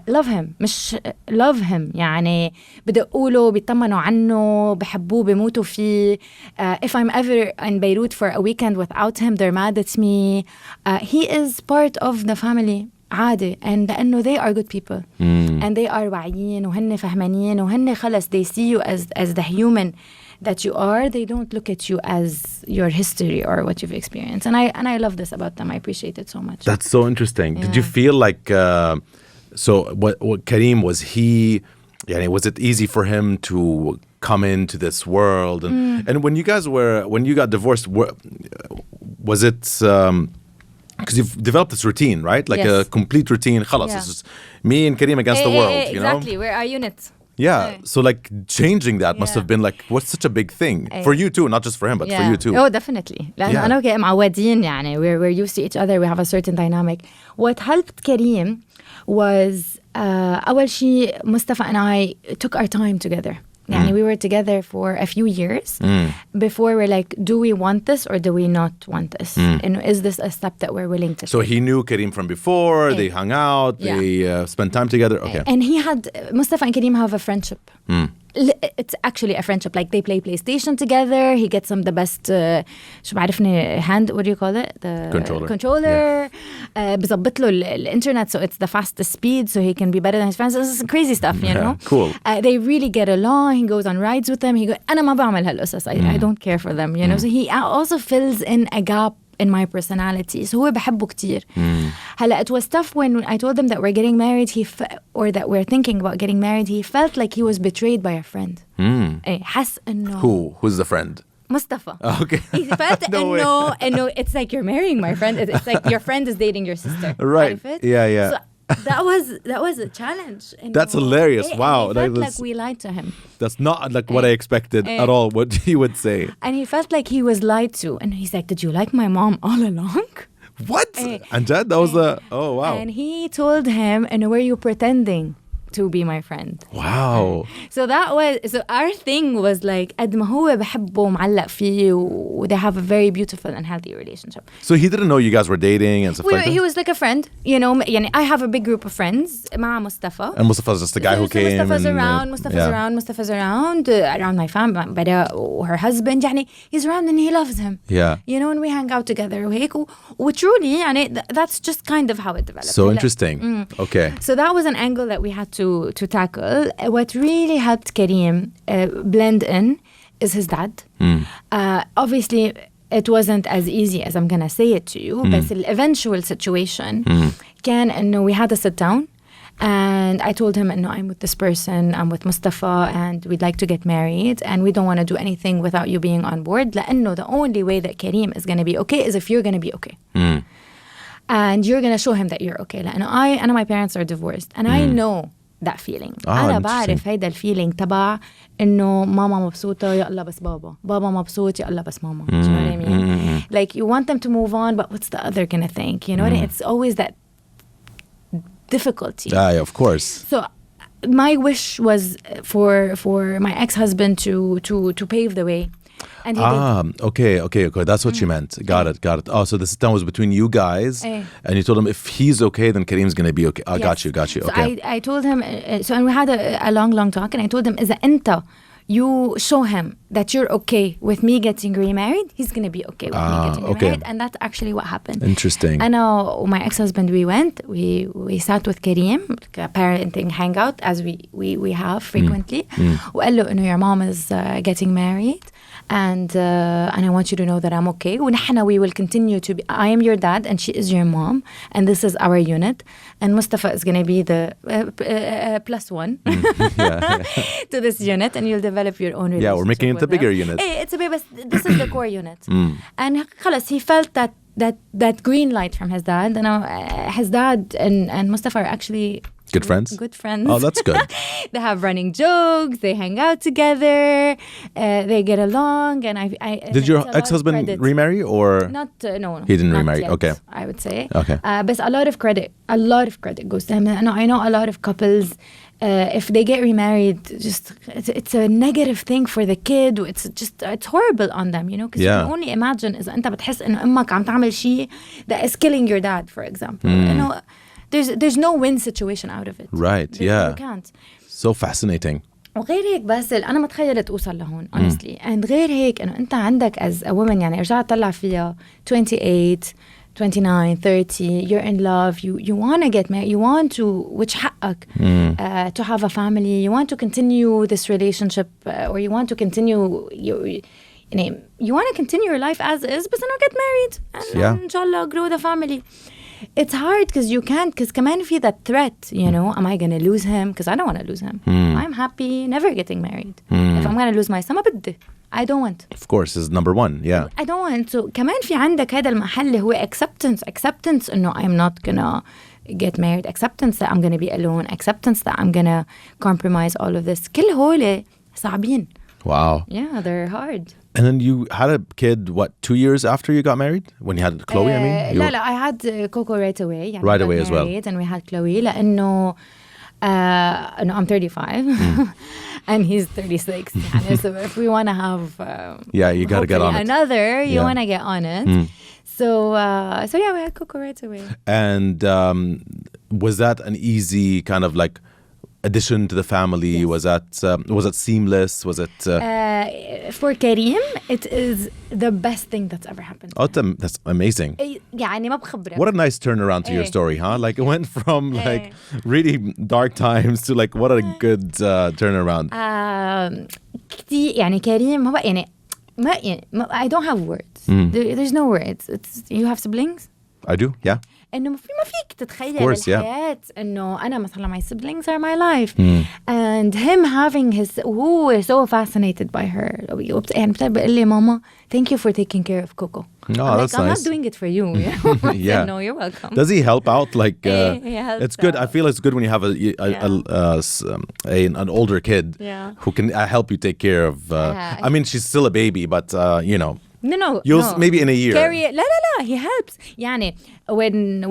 Love him. مش love him. يعني بدقوا له, بيطمنوا عنه, بحبوه, بيموتوا فيه. If I'm ever in Beirut for a weekend without him, they're mad at me. He is part of the family. عادي. And لأنه they are good people. And they are واعيين وهن فهمانين وهن خلص they see you as the human that you are. They don't look at you as your history or what you've experienced. And I love this about them. I appreciate it so much. That's so interesting. Yeah. Did you feel like so what Karim was was it easy for him to come into this world and when you got divorced was it because you've developed this routine, right? Like yes. a complete routine. خلاص, Yeah. It's just me and Karim against the world. Exactly. You know? We're our unit. Yeah. So like changing that must have been like what's such a big thing for you too, not just for him, but for you too. Oh, definitely. لأنه أنا وكريم معودين يعني we're used to each other. We have a certain dynamic. What helped Kareem was أول شيء Mustafa and I took our time together. يعني we were together for a few years before we're like, do we want this or do we not want this? And is this a step that we're willing to So take? he knew Kareem from before, they hung out, they spent time together. Okay. And he had, Mustafa and Kareem have a friendship. It's actually a friendship. Like they play PlayStation together. He gets them the best شو بعرفني hand, what do you call it? The controller. بزبط له الانترنت so it's the fastest speed so he can be better than his friends. This is crazy stuff, you know. Cool. They really get along. He goes on rides with them. أنا ما بعمل هالقصص. I don't care for them, you know. So he also fills in a gap in my personality. So هو بحبه كتير. هلا it was tough when I told him that we're getting married or that we're thinking about getting married. He felt like he was betrayed by a friend. حس إنه Who's the friend? Mustafa. Okay. He felt إنه it's like you're marrying my friend. It's like your friend is dating your sister. Right. Yeah. So that was a challenge. That's hilarious. Wow. He felt like we lied to him. That's not like what I expected at all, what he would say. And he felt like he was lied to. And he's like, did you like my mom all along? What? And that was oh, wow. And he told him, and were you pretending to be my friend? Wow. So our thing was like قد ما هو بحبه ومعلق فيه they have a very beautiful and healthy relationship. So he didn't know you guys were dating and stuff like that? He was like a friend, you know. يعني I have a big group of friends مع Mustafa. And Mustafa's just the guy who came. Mustafa's around my family, but her husband يعني he's around and he loves him. Yeah. You know, and we hang out together وهيك وtruly يعني that's just kind of how it developed. So interesting. Okay. So that was an angle that we had to tackle. What really helped Kareem blend in is his dad. Obviously, it wasn't as easy as I'm gonna say it to you, but the eventual situation كان إنه we had to sit down and I told him إنه I'm with this person, I'm with Mustafa and we'd like to get married and we don't want to do anything without you being on board لأنه the only way that Kareem is gonna be okay is if you're gonna be okay. And you're gonna show him that you're okay. لأنه أنا my parents are divorced and I know that feeling. أنا بعرف هيدا الفيلينج تبع إنه ماما مبسوطة يا الله بس بابا مبسوط يا الله بس ماما. Do you know what I mean? Like you want them to move on, but what's the other gonna think? You know, it's always that difficulty. Yeah, of course. So my wish was for my ex-husband to pave the way. And he did. Okay. That's what she meant. Got it. Oh, so the sit down was between you guys, and you told him if he's okay, then Kareem's gonna be okay. Got you. So Okay. I told him. And we had a long talk, and I told him, إذا أنت you show him that you're okay with me getting remarried, he's gonna be okay with me getting remarried, and that's actually what happened. Interesting. أنا وmy ex-husband we sat with Kareem, like a parenting hangout as we have frequently. وقال له إنه your mom is getting married. And I want you to know that I'm okay. ونحن we will continue to be. I am your dad and she is your mom, and this is our unit. And Mustafa is going to be the plus one to this unit, and you'll develop your own relationship. Yeah, we're making it a bigger unit. It's a bit, but this is the core unit. And خلاص, he felt that green light from his dad. And his dad and Mustafa are actually good friends. Oh, that's good. They have running jokes. They hang out together. They get along. And I did your ex-husband remarry or not? No. He didn't remarry. Yet, okay. I would say. Okay. But a lot of credit goes to him. I know a lot of couples. If they get remarried, just it's a negative thing for the kid. It's horrible on them, you know. Because you can only imagine إذا أنت بتحس إنه أمك عم تعمل شيء that is killing your dad, for example. You know, there's no win situation out of it. Right. You can't. So fascinating. وغير هيك بس أنا ما تخيلت أوصل لهون honestly. And غير هيك إنه أنت عندك as a woman يعني رجعت طلع فيها 28, 29, 30, you're in love, you want to get married, you want to, which حقك, to have a family, you want to continue this relationship, or you want to continue you want to continue your life as is, but then get married and inshallah grow the family. It's hard because you can't, because كمان في that threat, you know, am I going to lose him? Because I don't want to lose him. I'm happy never getting married. If I'm going to lose my son, ما بدي. I don't want. Of course, is number one, yeah. I don't want. So كمان في عندك هذا المحل هو acceptance إنه I'm not gonna get married, acceptance that I'm going to be alone, acceptance that I'm going to compromise all of this. كل هول صعبين. Wow. Yeah, they're hard. And then you had a kid, what, 2 years after you got married? When you had Chloe, I mean? لا, I had Coco right away. يعني Right away as well. And we had Chloe لأنه I'm 35 and he's 36. يعني, so if we want to have you got to get on it. Another, you want to get on it. So yeah, we had Coco right away. And was that an easy kind of like addition to the family? Yes. Was it seamless? Was it for Kareem, it is the best thing that's ever happened. Oh, that's amazing. يعني ما بخبرك. What a nice turnaround to your story, huh? Like it went from like really dark times to like what a good turnaround. كتير يعني كريم هو يعني ما I don't have words. There's no words. You have siblings? I do, yeah. إنه ما فيك تتخيل الحياة إنه أنا مثلا my siblings are my life and him having his who is so fascinated by her يعني بقول لي ماما thank you for taking care of Coco. Oh, that's I'm nice. not doing it for you. Yeah. No, you're welcome. Does he help out? Like, he helps it's good. out. I feel it's good when you have an older kid who can help you take care of. I mean, she's still a baby, but you know. No. Maybe in a year. لا, he helps. يعني when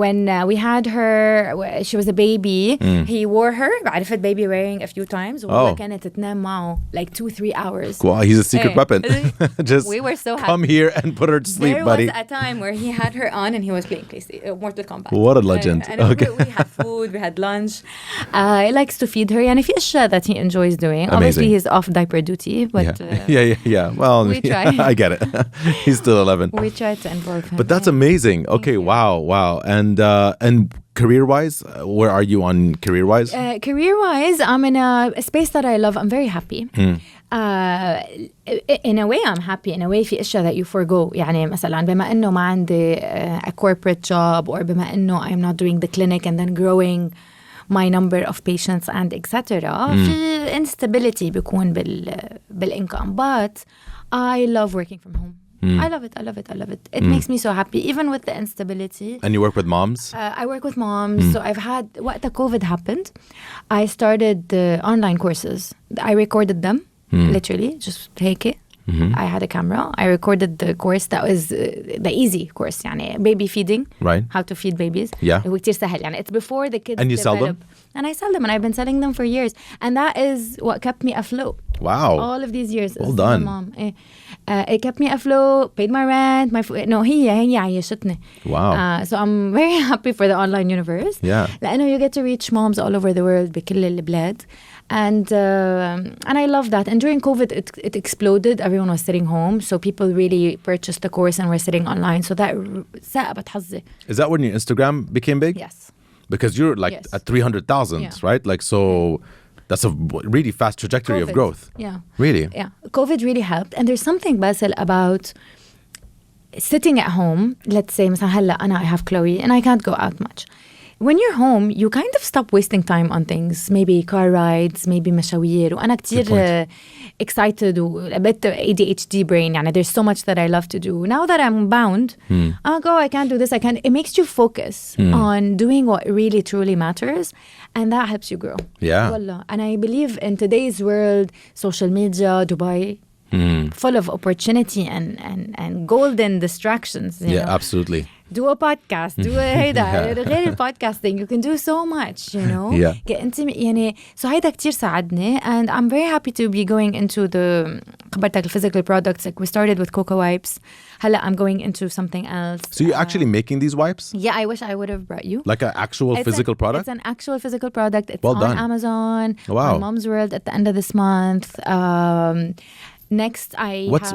we had her, she was a baby. He wore her. عرفت baby wearing a few times. والله كانت تنام معه like 2-3 hours. Wow, he's a secret weapon. Just we were so happy. Come here and put her to sleep, buddy. There was a time where he had her on and he was playing Mortal Kombat. What a legend. Okay. We had food, we had lunch. He likes to feed her. يعني في أشياء that he enjoys doing. Amazing. Obviously, he's off diaper duty, but yeah. Well, we try. I get it. He's still 11. We try to involve him. But that's amazing. Okay, wow. And career-wise, where are you on career-wise? Career-wise, I'm in a space that I love. I'm very happy. In a way, I'm happy. In a way, في أشياء that you forgo. يعني مثلا بما إنه ما عندي a corporate job, or بما إنه I'm not doing the clinic and then growing my number of patients and etc. في instability بيكون بالincome. But I love working from home. I love it. It makes me so happy, even with the instability. And you work with moms? I work with moms. So I've had, what the COVID happened, I started the online courses. I recorded them, literally, just هيك. I had a camera. I recorded the course that was the easy course, يعني baby feeding, right? How to feed babies. Yeah. هو كتير سهل. يعني it's before the kids And you develop. sell them? And I sell them, and I've been selling them for years. And that is what kept me afloat. Wow. All of these years. Well done. My mom. It kept me afloat, paid my rent, هي عيشتني. Wow. So I'm very happy for the online universe. Yeah. لأنه you get to reach moms all over the world بكل البلاد. And I love that. And during COVID, it exploded. Everyone was sitting home. So people really purchased the course and were sitting online. So that سقبت حظي. Is that when your Instagram became big? Yes. Because you're like at 300,000, right? Like, so that's a really fast trajectory of growth. Yeah. Really? Yeah. COVID really helped. And there's something, Basil, about sitting at home. Let's say, مثلا هلا أنا I have Chloe and I can't go out much. When you're home, you kind of stop wasting time on things. Maybe car rides, maybe مشاوير. وأنا كتير excited a bit ADHD brain. يعني there's so much that I love to do. Now that I'm bound, I can't do this. It makes you focus on doing what really truly matters, and that helps you grow. Yeah. والله. And I believe in today's world, social media, Dubai, full of opportunity and golden distractions. You know? Absolutely. Do a podcast, do هيدا غير podcasting, you can do so much, you know. Yeah. يعني so هيدا كتير ساعدني, and I'm very happy to be going into the خبرتك physical products. Like we started with Coco wipes. هلا I'm going into something else. So you're actually making these wipes? Yeah, I wish I would have brought you. Like an actual physical product? It's an actual physical product. It's well on done. Amazon. Wow. On Mom's World at the end of this month. Next,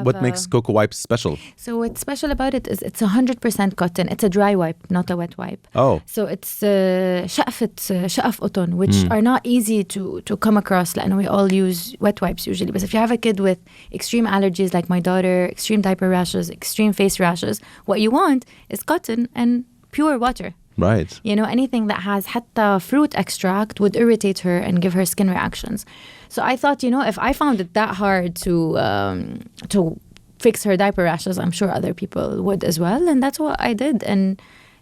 what makes Coco wipes special? So what's special about it is it's 100% cotton. It's a dry wipe, not a wet wipe. Oh. So it's شقف cotton, which are not easy to come across. لأنه we all use wet wipes usually. But if you have a kid with extreme allergies like my daughter, extreme diaper rashes, extreme face rashes, what you want is cotton and pure water. Right. You know, anything that has حتى fruit extract would irritate her and give her skin reactions. So I thought, you know, if I found it that hard to fix her diaper rashes, I'm sure other people would as well. And that's what I did. And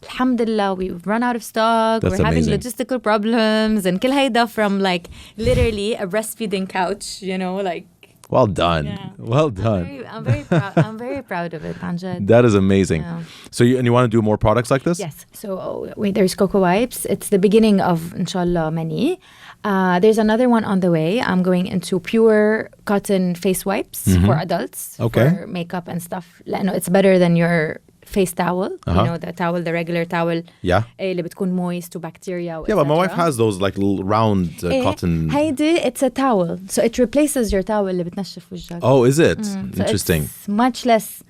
alhamdulillah, we've run out of stock. That's We're amazing. having logistical problems. And كل هيدا from like literally a breastfeeding couch, you know, like. Well done. Yeah. Well done. I'm very proud. I'm very proud of it, عن جد. That is amazing. Yeah. So you want to do more products like this? Yes. So there's Coco Wipes. It's the beginning of, inshallah, many. There's another one on the way. I'm going into pure cotton face wipes for adults. Okay. For makeup and stuff. لأنه it's better than your face towel. You know, the towel, the regular towel. Yeah. اللي بتكون moist to bacteria. Yeah, but my wife has those like little round cotton. هيدي, it's a towel. So it replaces your towel اللي بتنشف وجهك. Oh, is it? So Interesting. it's much less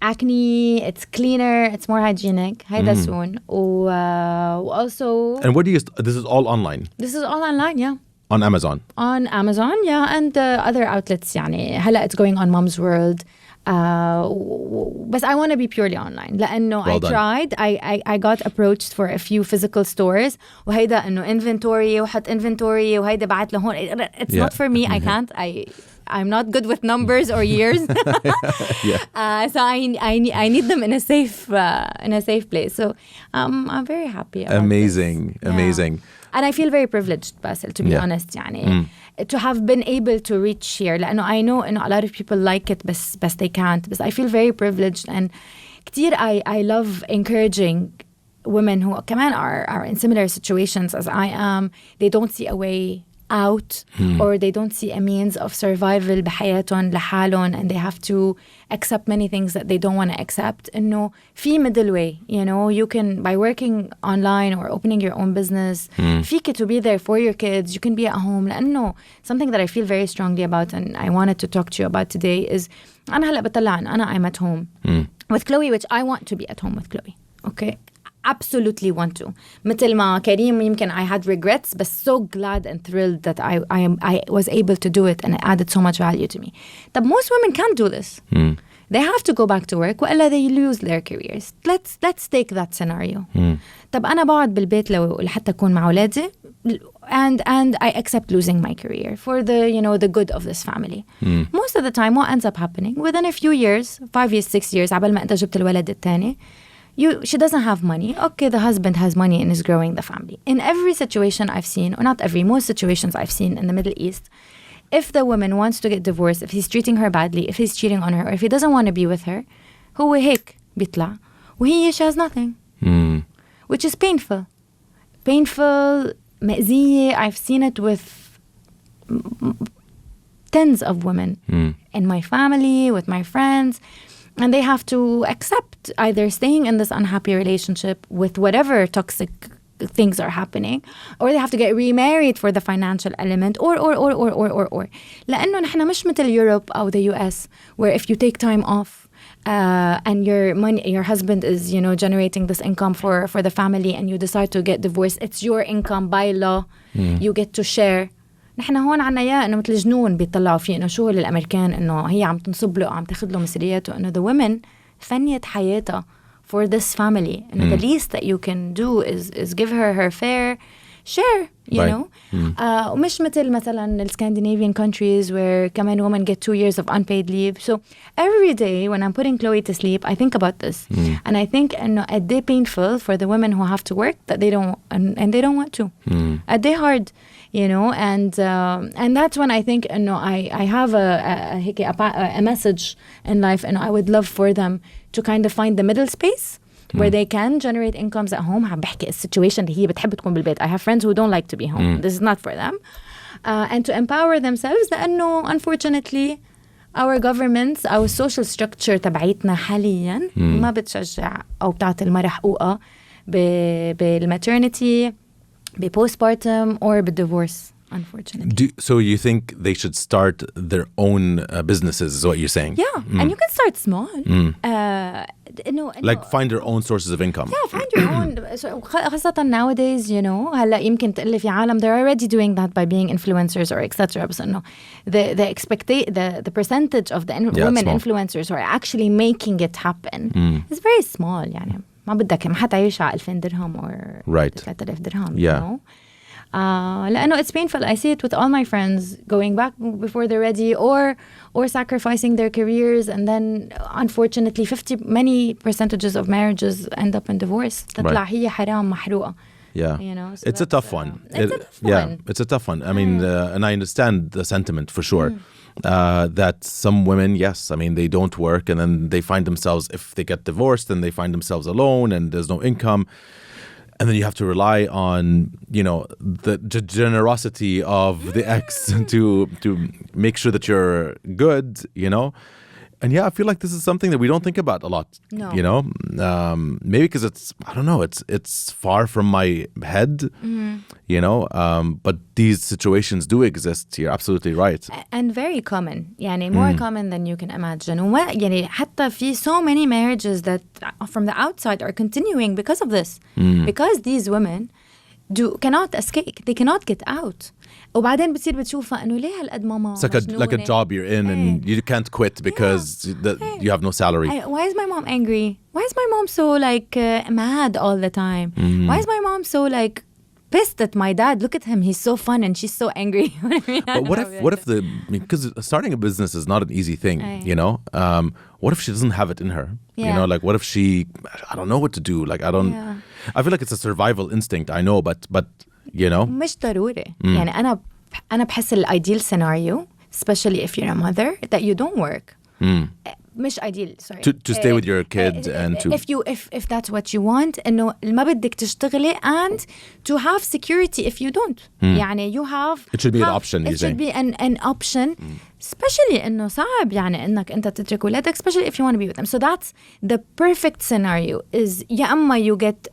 acne, it's cleaner, it's more hygienic. هيدا soon. Also, And where do you... This is all online? this is all online, yeah. On Amazon? On Amazon, yeah, and other outlets يعني. هلا it's going on Mom's World. But I want to be purely online لأنه Well I done. tried. I got approached for a few physical stores وهيدا إنه inventory وحط inventory وهيدا بعت لهون. It's Yeah. not for me. I can't. I'm not good with numbers or years. So I need them in a safe place. So I'm very happy about Amazing. this. Yeah. Amazing. And I feel very privileged, Basil, to be honest, يعني. To have been able to reach here. لأنه I know a lot of people like it, but they can't. But I feel very privileged. And كتير I love encouraging women who كمان are in similar situations as I am. They don't see a way out or they don't see a means of survival بحياتهم لحالهم, and they have to accept many things that they don't want to accept. إنه في middle way, you know, you can, by working online or opening your own business, فيك to be there for your kids, you can be at home. لأنه something that I feel very strongly about and I wanted to talk to you about today is أنا هلأ بطلع أنا I'm at home with Chloe, which I want to be at home with Chloe. Okay, absolutely want to. مثل ما كريم يمكن I had regrets, but so glad and thrilled that I was able to do it and it added so much value to me. But most women can't do this. They have to go back to work وإلا they lose their careers. Let's take that scenario. طب أنا بقعد بالبيت لحتى أكون مع أولادي and I accept losing my career for the good of this family. Most of the time what ends up happening within a few years, 5 years, 6 years, عبال ما أنت جبت الولد الثاني, she doesn't have money. Okay, the husband has money and is growing the family. In every situation I've seen, or not every, most situations I've seen in the Middle East, if the woman wants to get divorced, if he's treating her badly, if he's cheating on her, or if he doesn't want to be with her, هو هيك بيطلع she has nothing. Which is painful. Painful, مأزية. I've seen it with tens of women in my family, with my friends. And they have to accept either staying in this unhappy relationship with whatever toxic things are happening, or they have to get remarried for the financial element, or. لأنه نحن مش مثل Europe أو the US, where if you take time off and your husband is, generating this income for the family, and you decide to get divorced, it's your income by law. You get to share. نحن هون عنا إياه إنه مثل جنون بيطلعوا فيه إنه شو الأمريكان إنه هي عم تنصب له عم تاخد له مسؤولياته, إنه the women فنيت حياتها for this family. إنه the least that you can do is give her fair share, you know. ومش مثلا the Scandinavian countries where كمان women get 2 years of unpaid leave. So every day when I'm putting Chloe to sleep, I think about this. And I think إنه a day painful for the women who have to work that they don't and they don't want to. A day hard. And that's when I think I have a message in life, and I would love for them to kind of find the middle space where they can generate incomes at home. عم بحكي situation اللي هي بتحب تكون بالبيت. I have friends who don't like to be home. This is not for them. And to empower themselves, لأنه unfortunately our governments, our social structure تبعيتنا حاليا ما بتشجع أو بتعطي المرأة حقوقها بالmaternity, postpartum, or divorce, unfortunately. So you think they should start their own businesses, is what you're saying? Yeah, and you can start small. Like find their own sources of income. Yeah, find your own. خاصة nowadays, هلا يمكن تقلي في عالم they're already doing that by being influencers or etc. بس إنه the percentage of the women influencers who are actually making it happen is very small. يعني ما بدك ما حتعيش على 2000 درهم or 3000 درهم. Yeah. You know? لأنه it's painful. I see it with all my friends going back before they're ready or sacrificing their careers, and then unfortunately many percentages of marriages end up in divorce. تطلع هي حرام محروقة. Yeah, you know, so it's a tough one. Yeah, it's a tough one. I mean, and I understand the sentiment for sure. That some women, yes, I mean, they don't work, and then they find themselves, if they get divorced, then they find themselves alone, and there's no income. And then you have to rely on, you know, the generosity of the ex to make sure that you're good, you know. And yeah, I feel like this is something that we don't think about a lot, you know. Maybe because it's, I don't know, it's far from my head, you know. But these situations do exist. You're absolutely right. And very common, يعني more common than you can imagine. يعني حتى في so many marriages that from the outside are continuing because of this. Because these women cannot escape. They cannot get out. وبعدين بتصير بتشوفها إنه ليه هالقد ماما It's like a job you're in and you can't quit because you have no salary. Why is my mom angry? Why is my mom so like mad all the time? Why is my mom so like pissed at my dad? Look at him, he's so fun and she's so angry. But what if because starting a business is not an easy thing, you know? What if she doesn't have it in her? You know, like what if I don't know what to do. Like I feel like it's a survival instinct, I know, but you know. مش ضروري. يعني أنا بحس الideal scenario, especially if you're a mother, that you don't work. مش ideal, sorry. To stay with your kid and to if that's what you want, إنه ما بدك تشتغلي and to have security if you don't. يعني you have. It should be an option. It should be an option, especially إنه صعب يعني إنك أنت تترك ولادك, especially if you want to be with them. So that's the perfect scenario. Is يا أما you get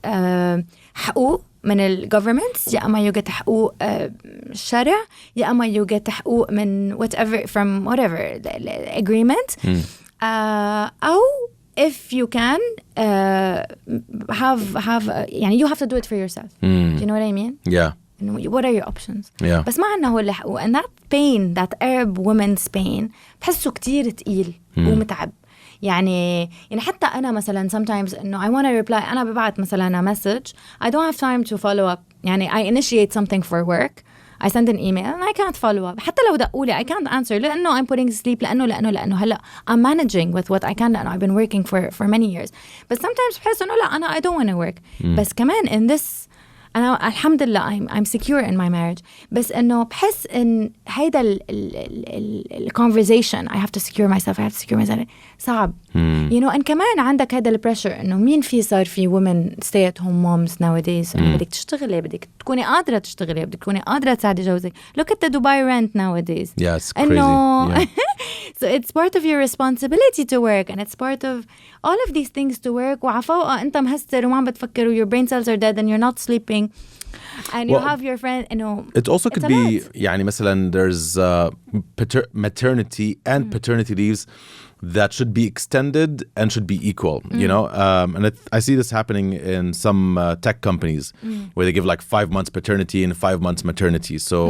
حقوق من الجوفرمنتس, يا أما you get حقوق الشرع, يا أما you get حقوق من whatever from whatever agreement. أو if you can have يعني you have to do it for yourself. Do you know what I mean? Yeah. What are your options? Yeah. بس ما عنا هو اللي حقوق, and that pain, that Arab woman's pain بحسه كتير تقيل ومتعب. يعني حتى أنا مثلا sometimes إنه I want to reply, أنا ببعت مثلا message, I don't have time to follow up. يعني I initiate something for work, I send an email and I can't follow up. حتى لو دقولي I can't answer لأنه I'm putting sleep, لأنه هلا I'm managing with what I can, لأنه I've been working for many years. But sometimes بحس إنه لا, أنا I don't want to work. بس كمان in this أنا الحمد لله I'm secure in my marriage. بس إنه بحس إن هيدا ال conversation I have to secure myself صعب. You know, and كمان عندك هيدا pressure إنه مين صار في women stay at home moms nowadays. إنه بدك تشتغلي, بدك تكوني قادرة تشتغلي, بدك تكوني قادرة تساعدي جوزك. Look at the Dubai rent nowadays. Yeah, it's crazy. Yeah. So it's part of your responsibility to work, and it's part of all of these things to work. وعفوقة أنت مهستر وما عم بتفكر, your brain cells are dead and you're not sleeping. And you have your friend, you know. It also could be, يعني مثلا there's maternity and paternity leaves that should be extended and should be equal, you know. And I see this happening in some tech companies where they give like 5 months paternity and 5 months maternity. So,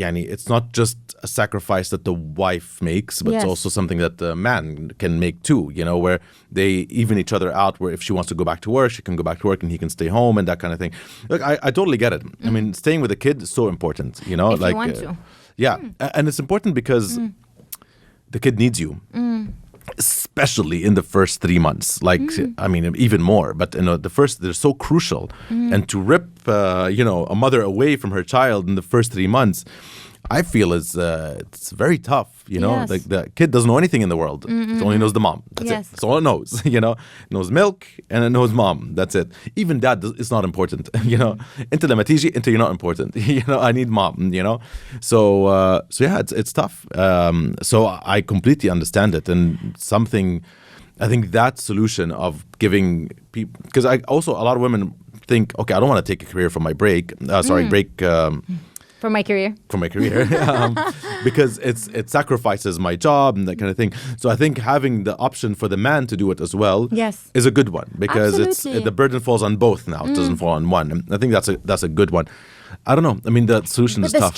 yani, it's not just a sacrifice that the wife makes, but it's also something that the man can make too, you know, where they even each other out, where if she wants to go back to work, she can go back to work and he can stay home and that kind of thing. Look, I totally get it. I mean, staying with a kid is so important, you know. If like, you want to. Yeah. And it's important because the kid needs you, especially in the first 3 months. Like, I mean, even more. But, you know, they're so crucial. And to rip, you know, a mother away from her child in the first 3 months, I feel it's very tough, you know. Like the kid doesn't know anything in the world. It only knows the mom. That's it. That's all it knows, you know. It knows milk and it knows mom. That's it. Even dad is not important, you know. Into the matiji, into you're not important. You know, I need mom, you know. So yeah, it's tough. So I completely understand it. And something, I think that solution of giving people, because a lot of women think, okay, I don't want to take a career from my break. For my career. Because it sacrifices my job and that kind of thing. So I think having the option for the man to do it as well is a good one, because the burden falls on both now. It doesn't fall on one. And I think that's a good one. I don't know. I mean, the solution is tough.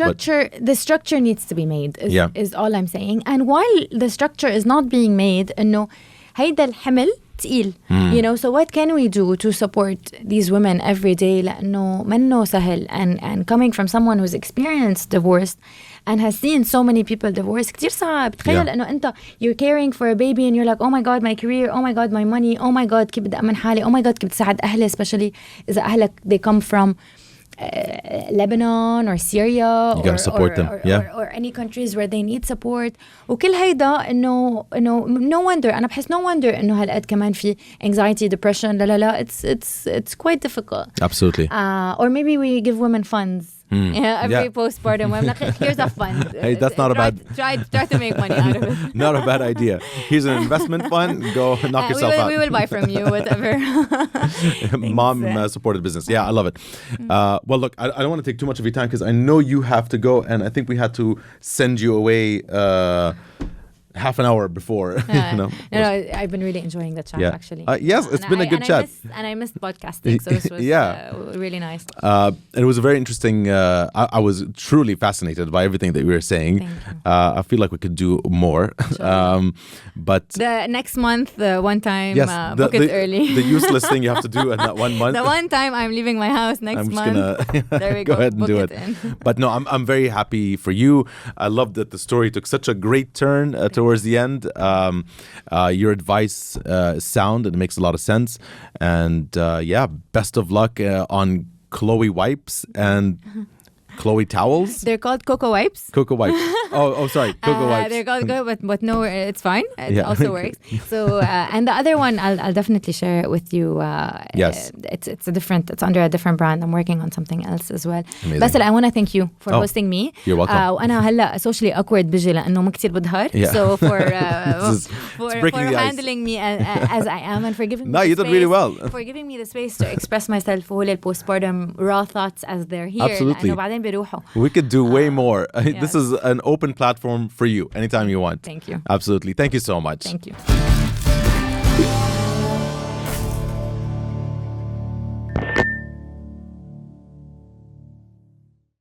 The structure needs to be made is all I'm saying. And while the structure is not being made, إنه هيدا الحمل تقيل. You know, so what can we do to support these women every day لأنه منه سهل, and coming from someone who's experienced divorce and has seen so many people divorce كتير صعب. تخيل إنه أنت you're caring for a baby and you're like, oh my God, my career, oh my God, my money, oh my God, كيف بدي أمن حالي, oh my God, كيف بدي ساعد أهلي, especially إذا أهلك they come from Lebanon or Syria, you gotta support them, or any countries where they need support. وكل هيدا إنه no wonder أنا بحس no wonder إنه هالقد كمان في anxiety, depression. لا it's quite difficult. Absolutely. Or maybe we give women funds. Every postpartum, I'm like, here's a fund. Hey, that's not a bad. Try to make money out of it. Not a bad idea. Here's an investment fund. Go knock yourself out. We will buy from you, whatever. Mom supported business. Yeah, I love it. Well, look, I don't want to take too much of your time because I know you have to go, and I think we had to send you away half an hour before. No, I've been really enjoying the chat, actually. Yes, it's been a good chat. I missed podcasting, so this was really nice. It was a very interesting, I was truly fascinated by everything that we were saying. Thank you. I feel like we could do more. But the next month, one time, book it early. The useless thing you have to do in that 1 month. The one time I'm leaving my house next month. There we go ahead and book do it. But no, I'm very happy for you. I love that the story took such a great turn towards the end. Your advice is sound and it makes a lot of sense. And best of luck on Chloe wipes and Chloe towels. They're called Coco wipes. Coco wipes. Oh, sorry. Coco wipes. They're called Coco, but no, it's fine. It also works. So, and the other one, I'll definitely share it with you. Yes. It's under a different brand. I'm working on something else as well. Amazing. Basil, I want to thank you for hosting me. You're welcome. وأنا هلا socially awkward بجي لأنه ما كتير بظهر. So for handling me as I am and for giving me you did really well. For giving me the space to express myself وهول postpartum raw thoughts as they're here. Absolutely. We could do way more. Yes. This is an open platform for you anytime you want. Thank you. Absolutely. Thank you so much. Thank you.